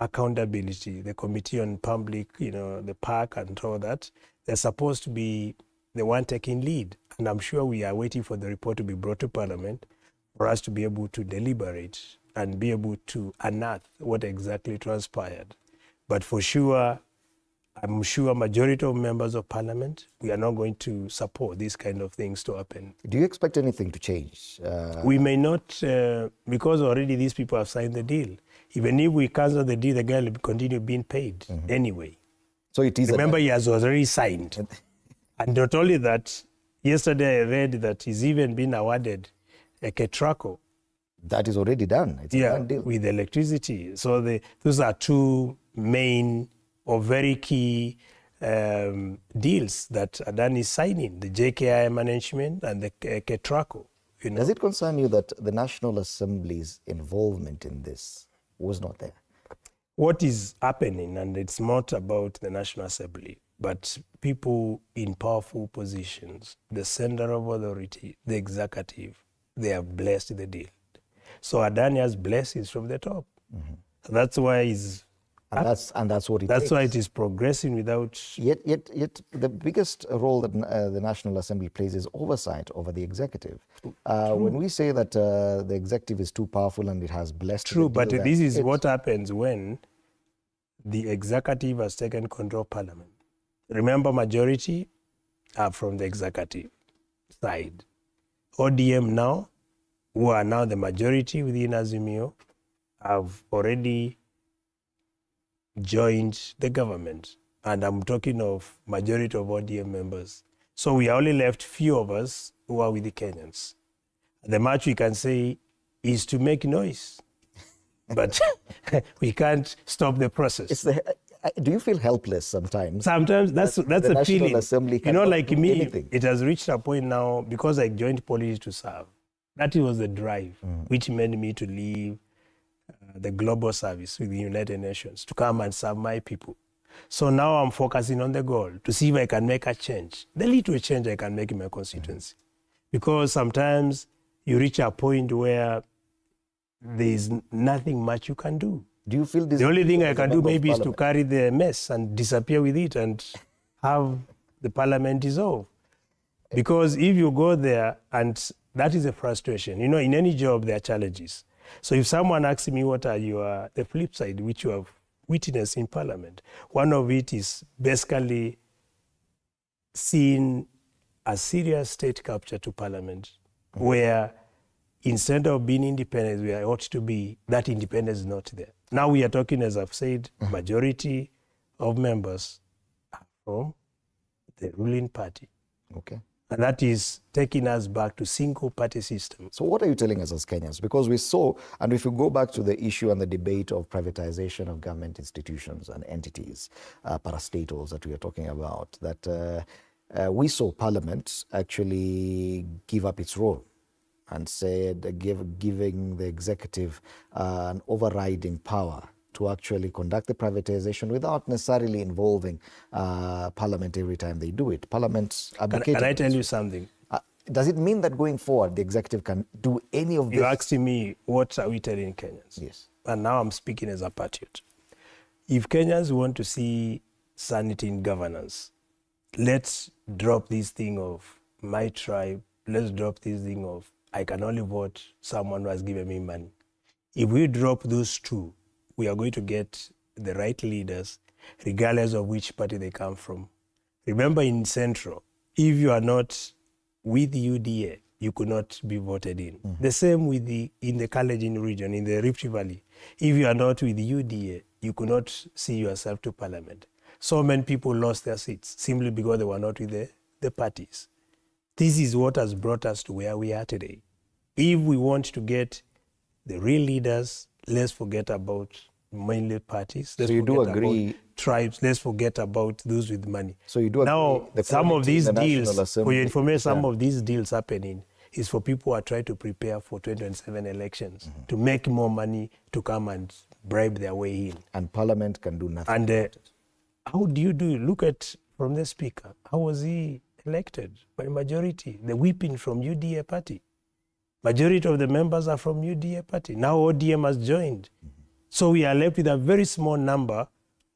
accountability, the committee on public, you know, the PAC and all that, they're supposed to be the one taking lead. And I'm sure we are waiting for the report to be brought to Parliament for us to be able to deliberate and be able to unearth what exactly transpired. But for sure, I'm sure majority of members of Parliament, we are not going to support these kind of things to happen. Do you expect anything to change? We may not, because already these people have signed the deal. Even if we cancel the deal, the guy will continue being paid anyway. So it is. Remember, he has already signed. And not only that, yesterday I read that he's even been awarded a Ketraco. That is already done. It's a done deal. With electricity. So those are two main or very key deals that Adani is signing, the JKI management and the Ketraco. You know? Does it concern you that the National Assembly's involvement in this was not there? What is happening, and it's not about the National Assembly, but people in powerful positions, the center of authority, the executive, they have blessed the deal. So Adani has blessings from the top. That's why he's... And that's what it That's takes. why it is progressing without... Yet the biggest role that the National Assembly plays is oversight over the executive. When we say that the executive is too powerful and it has blessed... True, but this is what happens when the executive has taken control of Parliament. Remember, majority are from the executive side. ODM now, who are now the majority within Azimio, have already joined the government. And I'm talking of majority of ODM members. So we are only left few of us who are with the Kenyans. The much we can say is to make noise. But we can't stop the process. Do you feel helpless sometimes? Sometimes that's a feeling. Assembly you know, like me, anything. It has reached a point now, because I joined politics to serve. That was the drive, which made me to leave the global service with the United Nations to come and serve my people. So now I'm focusing on the goal to see if I can make a change, the little change I can make in my constituency. Because sometimes you reach a point where there's nothing much you can do. Do you feel this? The only thing I can do maybe is to carry the mess and disappear with it and have the Parliament dissolve. Because if you go there, and that is a frustration. You know, in any job, there are challenges. So if someone asks me what are the flip side, which you have witnessed in Parliament, one of it is basically seeing a serious state capture to Parliament, where instead of being independent, we ought to be, that independence is not there. Now we are talking, as I've said, majority of members are from the ruling party. Okay. And that is taking us back to single party system. So what are you telling us as Kenyans? Because we saw, and if you go back to the issue and the debate of privatization of government institutions and entities, parastatals that we are talking about, that we saw Parliament actually give up its role and said giving the executive an overriding power to actually conduct the privatization without necessarily involving Parliament every time they do it. Parliament's advocating. Can I tell you something? Does it mean that going forward, the executive can do any of this? You're asking me, what are we telling Kenyans? Yes. And now I'm speaking as a patriot. If Kenyans want to see sanity in governance, let's drop this thing of my tribe. Let's drop this thing of I can only vote someone who has given me money. If we drop those two, we are going to get the right leaders, regardless of which party they come from. Remember in Central, if you are not with UDA, you could not be voted in. The same with in the Kalenjin region, in the Rift Valley. If you are not with UDA, you could not see yourself to Parliament. So many people lost their seats simply because they were not with the parties. This is what has brought us to where we are today. If we want to get the real leaders, let's forget about mainly parties. Let's so you do agree about tribes. Let's forget about those with money. So you do agree now some of these deals, for your information, some yeah. of these deals happening is for people who are trying to prepare for 2027 elections to make more money to come and bribe their way in. And Parliament can do nothing. And how do you do? Look at from the speaker. How was he elected? By majority. The whipping from UDA party. Majority of the members are from UDA party. Now ODM has joined. So we are left with a very small number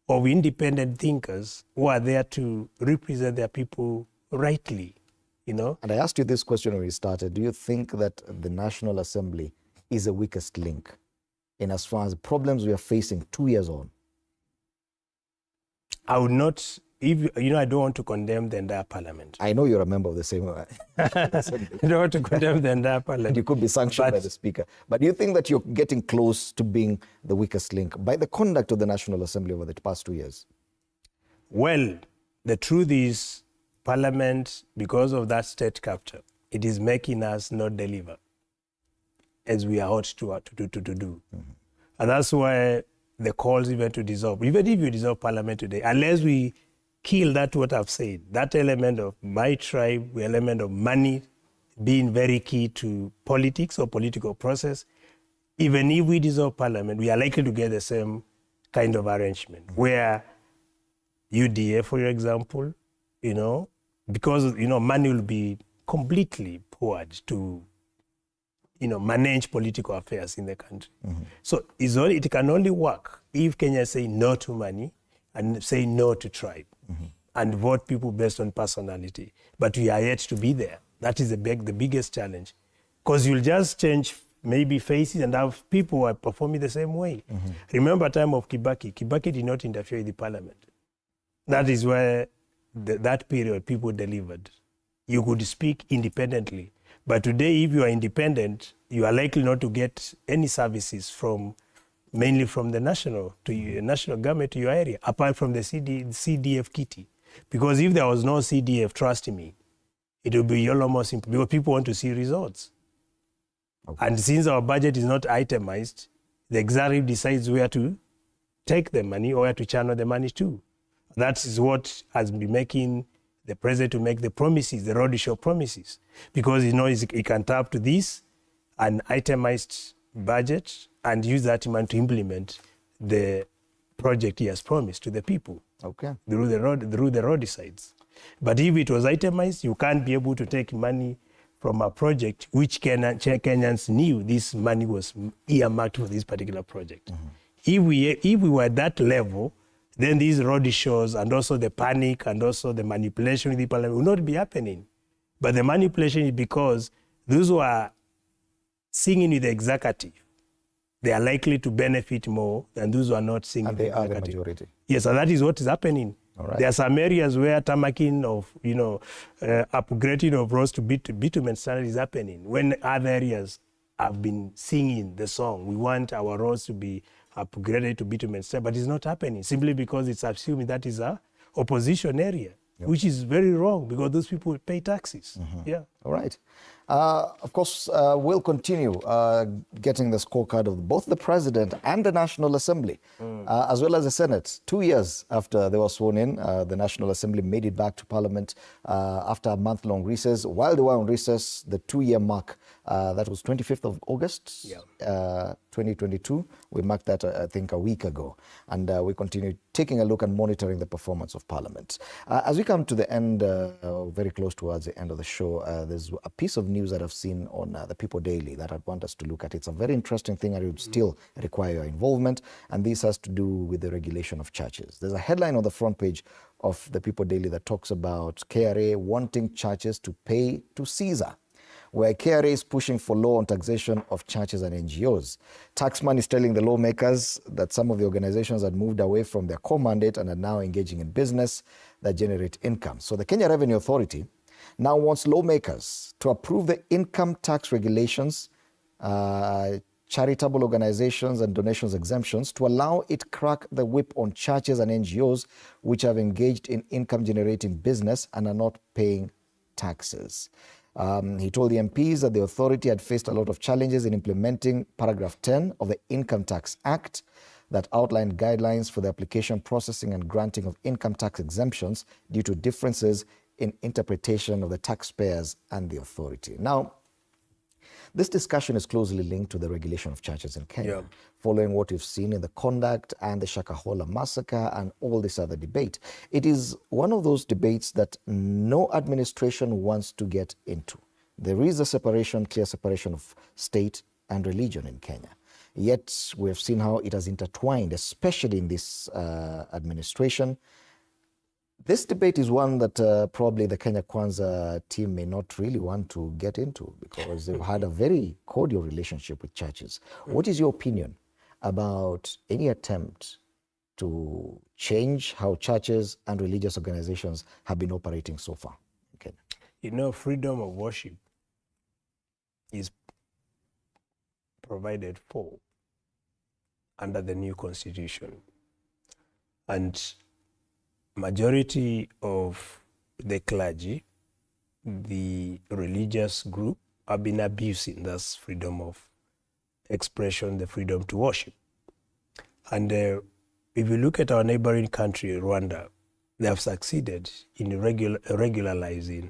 of independent thinkers who are there to represent their people rightly, you know. And I asked you this question when we started. Do you think that the National Assembly is the weakest link in as far as problems we are facing 2 years on? I would not, I don't want to condemn the entire parliament. I know you're a member of the same Assembly. I don't want to condemn the entire parliament. And you could be sanctioned by the speaker. But do you think that you're getting close to being the weakest link by the conduct of the National Assembly over the past 2 years? Well, the truth is, Parliament, because of that state capture, it is making us not deliver as we are ought to do. And that's why the calls even to dissolve, even if you dissolve Parliament today, unless we kill that what I've said, that element of my tribe, the element of money being very key to politics or political process, even if we dissolve Parliament, we are likely to get the same kind of arrangement where UDA, for example, because, money will be completely poured to, manage political affairs in the country. So it can only work if Kenya say no to money and say no to tribe and vote people based on personality. But we are yet to be there. That is the biggest challenge. Because you'll just change maybe faces and have people who are performing the same way. Remember time of Kibaki. Kibaki did not interfere with the parliament. That is where that period people delivered. You could speak independently. But today, if you are independent, you are likely not to get any services mainly from the national government to your area, apart from the CDF kitty. Because if there was no CDF, trust me, it would be almost simple because people want to see results. Okay. And since our budget is not itemized, the executive decides where to take the money or where to channel the money to. That is what has been making the president to make the promises, the roadshow promises, because he can tap to this, an itemized budget, and use that money to implement the project he has promised to the people. Okay. Through the roadsides. But if it was itemized, you can't be able to take money from a project which Kenyans knew this money was earmarked for this particular project. If we were at that level, then these roadshows and also the panic and also the manipulation with the parliament will not be happening. But the manipulation is because those who are singing with the executive, they are likely to benefit more than those who are not singing with the executive. And they are the majority. Yes, and that is what is happening. All right. There are some areas where tamaking of, upgrading of roads to bitumen standard is happening. When other areas have been singing the song, we want our roads to be upgraded to bitumen standard, but it's not happening simply because it's assuming that is a opposition area, which is very wrong because those people pay taxes. Yeah. All right. Of course, we'll continue getting the scorecard of both the President and the National Assembly, as well as the Senate. 2 years after they were sworn in, the National Assembly made it back to Parliament after a month-long recess. While they were on recess, the 2-year mark, that was 25th of August, 2022. We marked that, I think, a week ago. And we continue taking a look and monitoring the performance of Parliament. As we come to the end, very close towards the end of the show, there's a piece of news that I've seen on the People Daily that I'd want us to look at. It's a very interesting thing and it would still require your involvement. And this has to do with the regulation of churches. There's a headline on the front page of the People Daily that talks about KRA wanting churches to pay to Caesar, where KRA is pushing for law on taxation of churches and NGOs. Taxman is telling the lawmakers that some of the organizations had moved away from their core mandate and are now engaging in business that generate income. So the Kenya Revenue Authority now wants lawmakers to approve the income tax regulations, charitable organizations and donations exemptions to allow it crack the whip on churches and NGOs which have engaged in income-generating business and are not paying taxes. He told the MPs that the authority had faced a lot of challenges in implementing paragraph 10 of the Income Tax Act that outlined guidelines for the application, processing and granting of income tax exemptions due to differences in interpretation of the taxpayers and the authority. Now, this discussion is closely linked to the regulation of churches in Kenya, following what we've seen in the conduct and the Shakahola massacre and all this other debate. It is one of those debates that no administration wants to get into. There is a clear separation of state and religion in Kenya. Yet we have seen how it has intertwined, especially in this administration. This debate is one that probably the Kenya Kwanza team may not really want to get into because they've had a very cordial relationship with churches. What is your opinion about any attempt to change how churches and religious organizations have been operating so far in Kenya? You know, freedom of worship is provided for under the new constitution. And majority of the clergy, the religious group, have been abusing this freedom of expression, the freedom to worship. And if you look at our neighboring country, Rwanda, they have succeeded in regularizing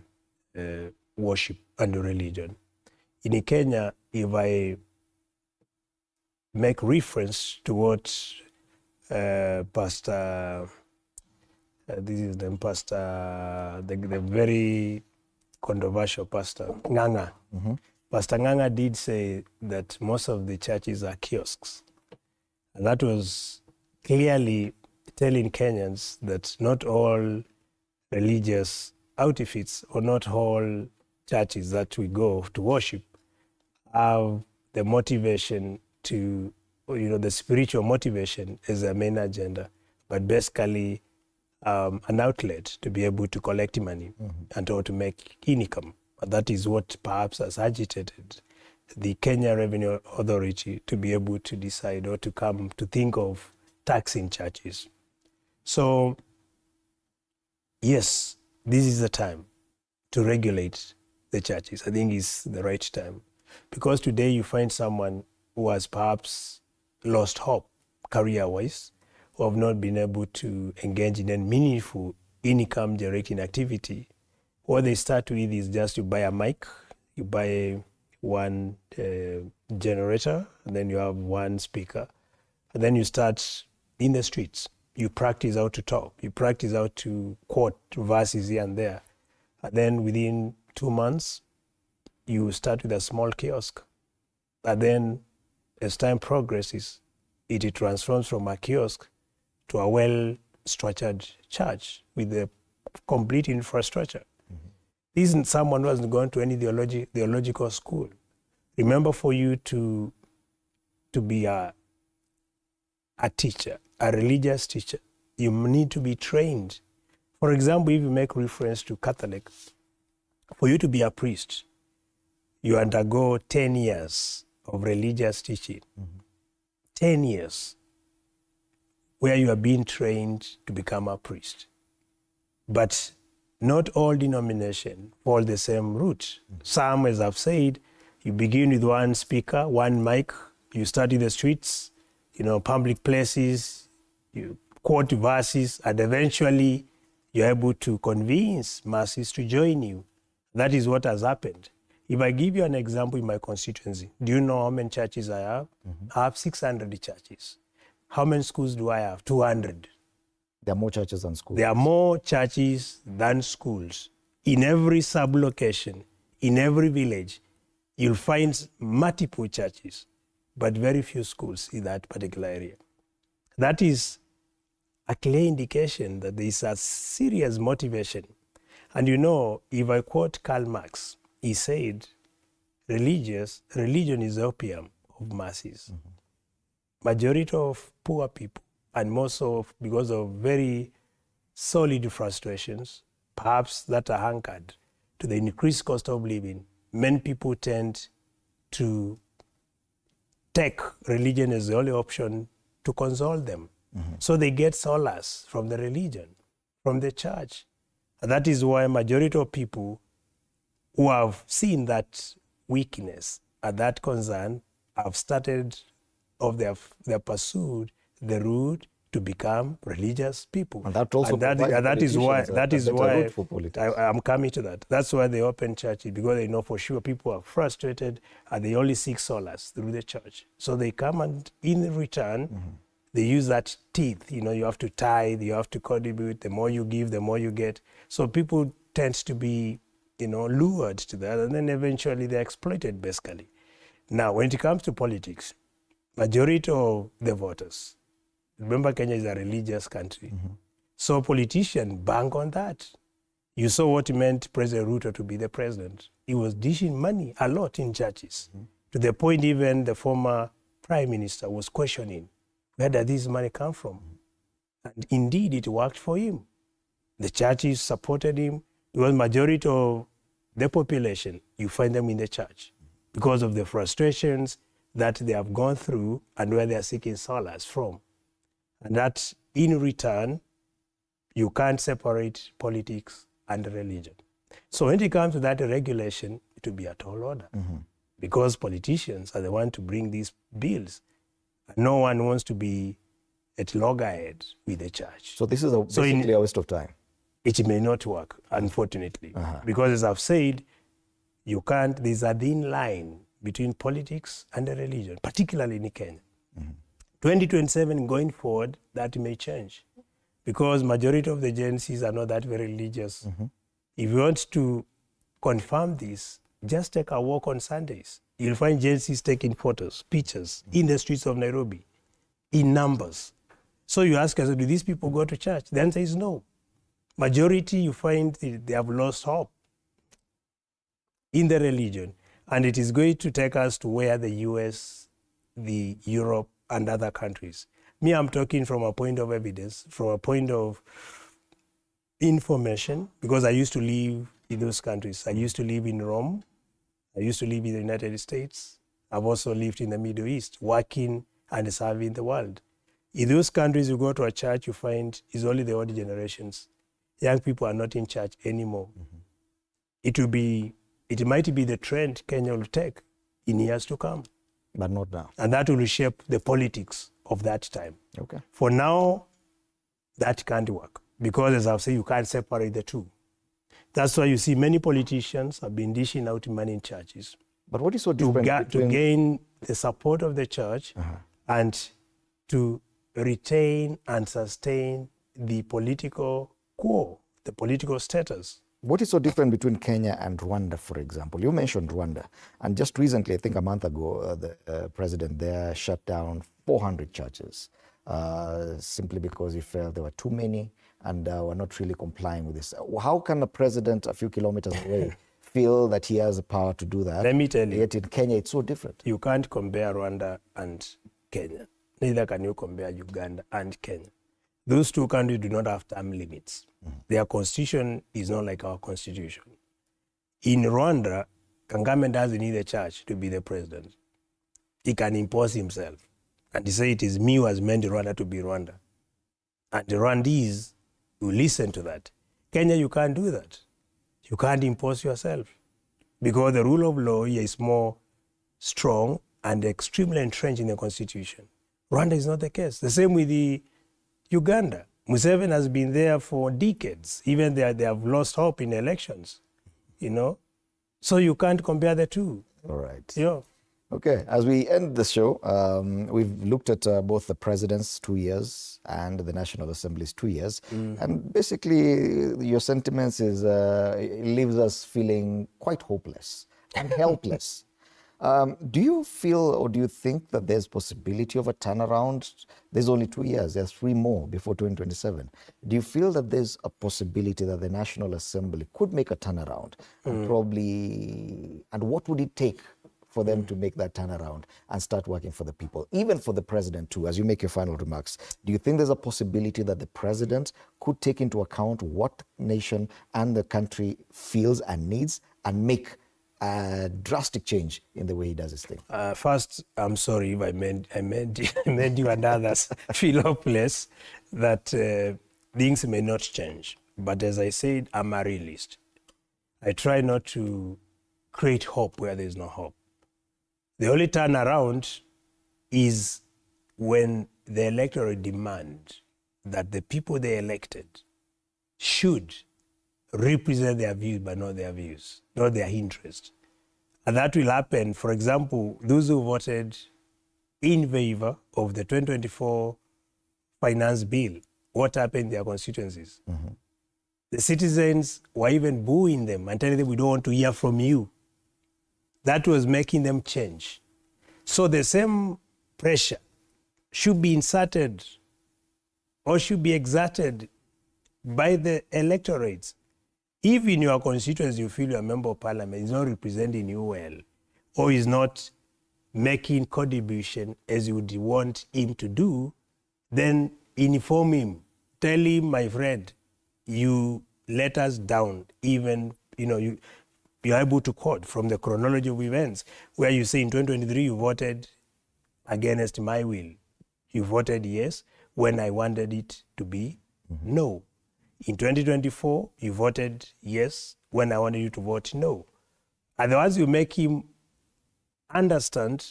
worship and religion. In Kenya, if I make reference to what Pastor this is the pastor, the very controversial pastor, Ng'ang'a. Pastor Ng'ang'a did say that most of the churches are kiosks. And that was clearly telling Kenyans that not all religious outfits or not all churches that we go to worship have the motivation to, the spiritual motivation as a main agenda, but basically an outlet to be able to collect money and or to make income. That is what perhaps has agitated the Kenya Revenue Authority to be able to decide or to come to think of taxing churches. So, yes, this is the time to regulate the churches. I think it's the right time. Because today you find someone who has perhaps lost hope career-wise, who have not been able to engage in a meaningful income-generating activity. What they start with is just you buy a mic, you buy one generator, and then you have one speaker. And then you start in the streets. You practice how to talk. You practice how to quote verses here and there. And then within 2 months, you start with a small kiosk. And then as time progresses, it transforms from a kiosk to a well-structured church with a complete infrastructure. This isn't someone who hasn't gone to any theological school. Remember, for you to be a teacher, a religious teacher, you need to be trained. For example, if you make reference to Catholics, for you to be a priest, you undergo 10 years of religious teaching. 10 years. Where you are being trained to become a priest. But not all denominations follow the same route. Some, as I've said, you begin with one speaker, one mic, you study the streets, public places, you quote verses, and eventually you're able to convince masses to join you. That is what has happened. If I give you an example in my constituency, do you know how many churches I have? I have 600 churches. How many schools do I have? 200. There are more churches than schools. There are more churches than schools. In every sub-location, in every village, you'll find multiple churches, but very few schools in that particular area. That is a clear indication that there is a serious motivation. And if I quote Karl Marx, he said, religion is opium of masses. Majority of poor people, and most of because of very solid frustrations, perhaps that are anchored to the increased cost of living, many people tend to take religion as the only option to console them. So they get solace from the religion, from the church. And that is why majority of people who have seen that weakness and that concern have started of their pursuit the route to become religious people. And that also that is why I'm coming to that. That's why they open churches, because they know for sure people are frustrated and they only seek solace through the church. So they come, and in return, they use that teeth. You have to tithe, you have to contribute. The more you give, the more you get. So people tend to be, lured to that, and then eventually they're exploited, basically. Now, when it comes to politics, majority of the voters, remember Kenya is a religious country, so politicians bank on that. You saw what it meant President Ruto to be the president. He was dishing money a lot in churches, to the point even the former prime minister was questioning, where did this money come from? And indeed, it worked for him. The churches supported him, because majority of the population, you find them in the church because of the frustrations that they have gone through and where they are seeking solace from. And that, in return, you can't separate politics and religion. So when it comes to that regulation, it will be a tall order, because politicians are the ones to bring these bills. No one wants to be at loggerheads with the church. So this is basically a waste of time. It may not work, unfortunately, because as I've said, there's a thin line between politics and the religion, particularly in Kenya. 2027 going forward, that may change, because majority of the Gen Zs are not that very religious. If you want to confirm this, just take a walk on Sundays. You'll find Gen Zs taking photos, pictures in the streets of Nairobi, in numbers. So you ask us, do these people go to church? The answer is no. Majority, you find they have lost hope in the religion. And it is going to take us to where the US, the Europe, and other countries. Me, I'm talking from a point of evidence, from a point of information, because I used to live in those countries. I used to live in Rome. I used to live in the United States. I've also lived in the Middle East, working and serving the world. In those countries, you go to a church, you find it's only the older generations. Young people are not in church anymore. It might be the trend Kenya will take in years to come. But not now. And that will reshape the politics of that time. Okay. For now, that can't work, because as I've said, you can't separate the two. That's why you see many politicians have been dishing out money in churches. But what is so different to gain the support of the church and to retain and sustain the political core, the political status. What is so different between Kenya and Rwanda, for example? You mentioned Rwanda. And just recently, I think a month ago, the president there shut down 400 churches simply because he felt there were too many and were not really complying with this. How can a president a few kilometers away feel that he has the power to do that? Let me tell you. Yet in Kenya, it's so different. You can't compare Rwanda and Kenya. Neither can you compare Uganda and Kenya. Those two countries do not have term limits. Their constitution is not like our constitution. In Rwanda, Kagame doesn't need a church to be the president. He can impose himself and say it is me who has meant Rwanda to be Rwanda. And the Rwandese will listen to that. Kenya, you can't do that. You can't impose yourself because the rule of law here is more strong and extremely entrenched in the constitution. Rwanda is not the case. The same with the Uganda. Museveni has been there for decades. Even they have lost hope in elections, you know. So you can't compare the two. All right. Yeah. Okay, as we end the show, we've looked at both the president's 2 years and the National Assembly's 2 years. And basically, your sentiments is, it leaves us feeling quite hopeless and helpless. Do you feel or do you think that there's possibility of a turnaround? There's only 2 years, there's 3 more before 2027. Do you feel that there's a possibility that the National Assembly could make a turnaround? And probably, and what would it take for them to make that turnaround and start working for the people, even for the president too, as you make your final remarks? Do you think there's a possibility that the president could take into account what nation and the country feels and needs and make a drastic change in the way he does his thing? First, I'm sorry if I made you and others feel hopeless that things may not change. But as I said, I'm a realist. I try not to create hope where there's no hope. The only turnaround is when the electorate demand that the people they elected should represent their views, but not their views, not their interests. And that will happen, for example, those who voted in favor of the 2024 finance bill, what happened in their constituencies? The citizens were even booing them and telling them, we don't want to hear from you. That was making them change. So the same pressure should be inserted or should be exerted by the electorates. If in your constituency you feel your member of parliament is not representing you well or is not making contribution as you would want him to do, then inform him. Tell him, my friend, you let us down. Even, you're able to quote from the chronology of events where you say in 2023 you voted against my will. You voted yes when I wanted it to be no. In 2024, you voted yes when I wanted you to vote no. Otherwise, you make him understand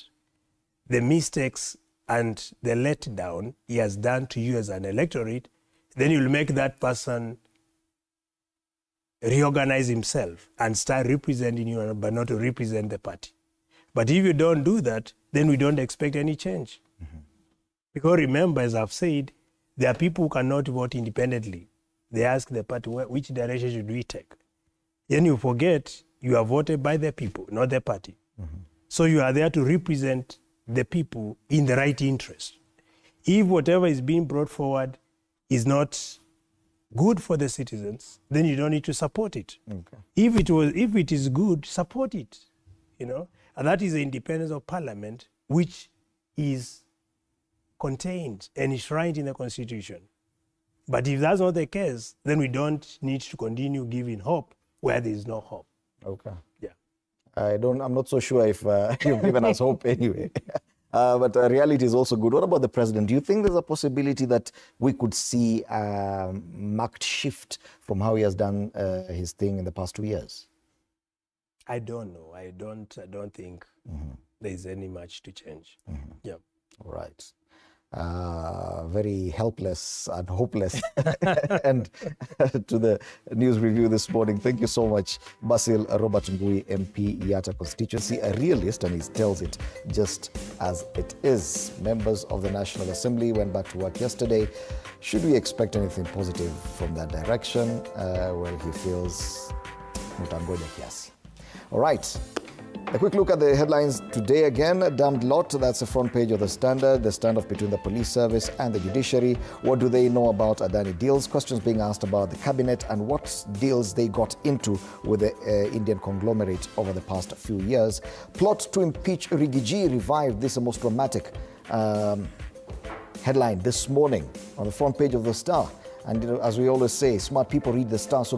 the mistakes and the letdown he has done to you as an electorate, then you'll make that person reorganize himself and start representing you, but not to represent the party. But if you don't do that, then we don't expect any change. Because remember, as I've said, there are people who cannot vote independently. They ask the party, which direction should we take? Then you forget you are voted by the people, not the party. So you are there to represent the people in the right interest. If whatever is being brought forward is not good for the citizens, then you don't need to support it. If it is good, support it. And that is the independence of parliament, which is contained and enshrined in the constitution. But if that's not the case, then we don't need to continue giving hope where there is no hope. Okay. Yeah. I'm not so sure if you've given us hope anyway. But reality is also good. What about the president? Do you think there's a possibility that we could see a marked shift from how he has done his thing in the past 2 years? I don't know. I don't think there's any much to change. Yeah. All right. Very helpless and hopeless and to the news review this morning. Thank you so much, Basil Robert Ngui, MP, Yatta constituency, a realist, and he tells it just as it is. Members of the National Assembly went back to work yesterday. Should we expect anything positive from that direction? Well, he feels mutangoja kiasi. All right. A quick look at the headlines today again. A damned lot, that's the front page of the Standard. The standoff between the police service and the judiciary. What do they know about Adani deals? Questions being asked about the cabinet and what deals they got into with the Indian conglomerate over the past few years. Plot to impeach Rigiji revived. This is the most dramatic headline this morning on the front page of the Star. And as we always say, smart people read the Star. So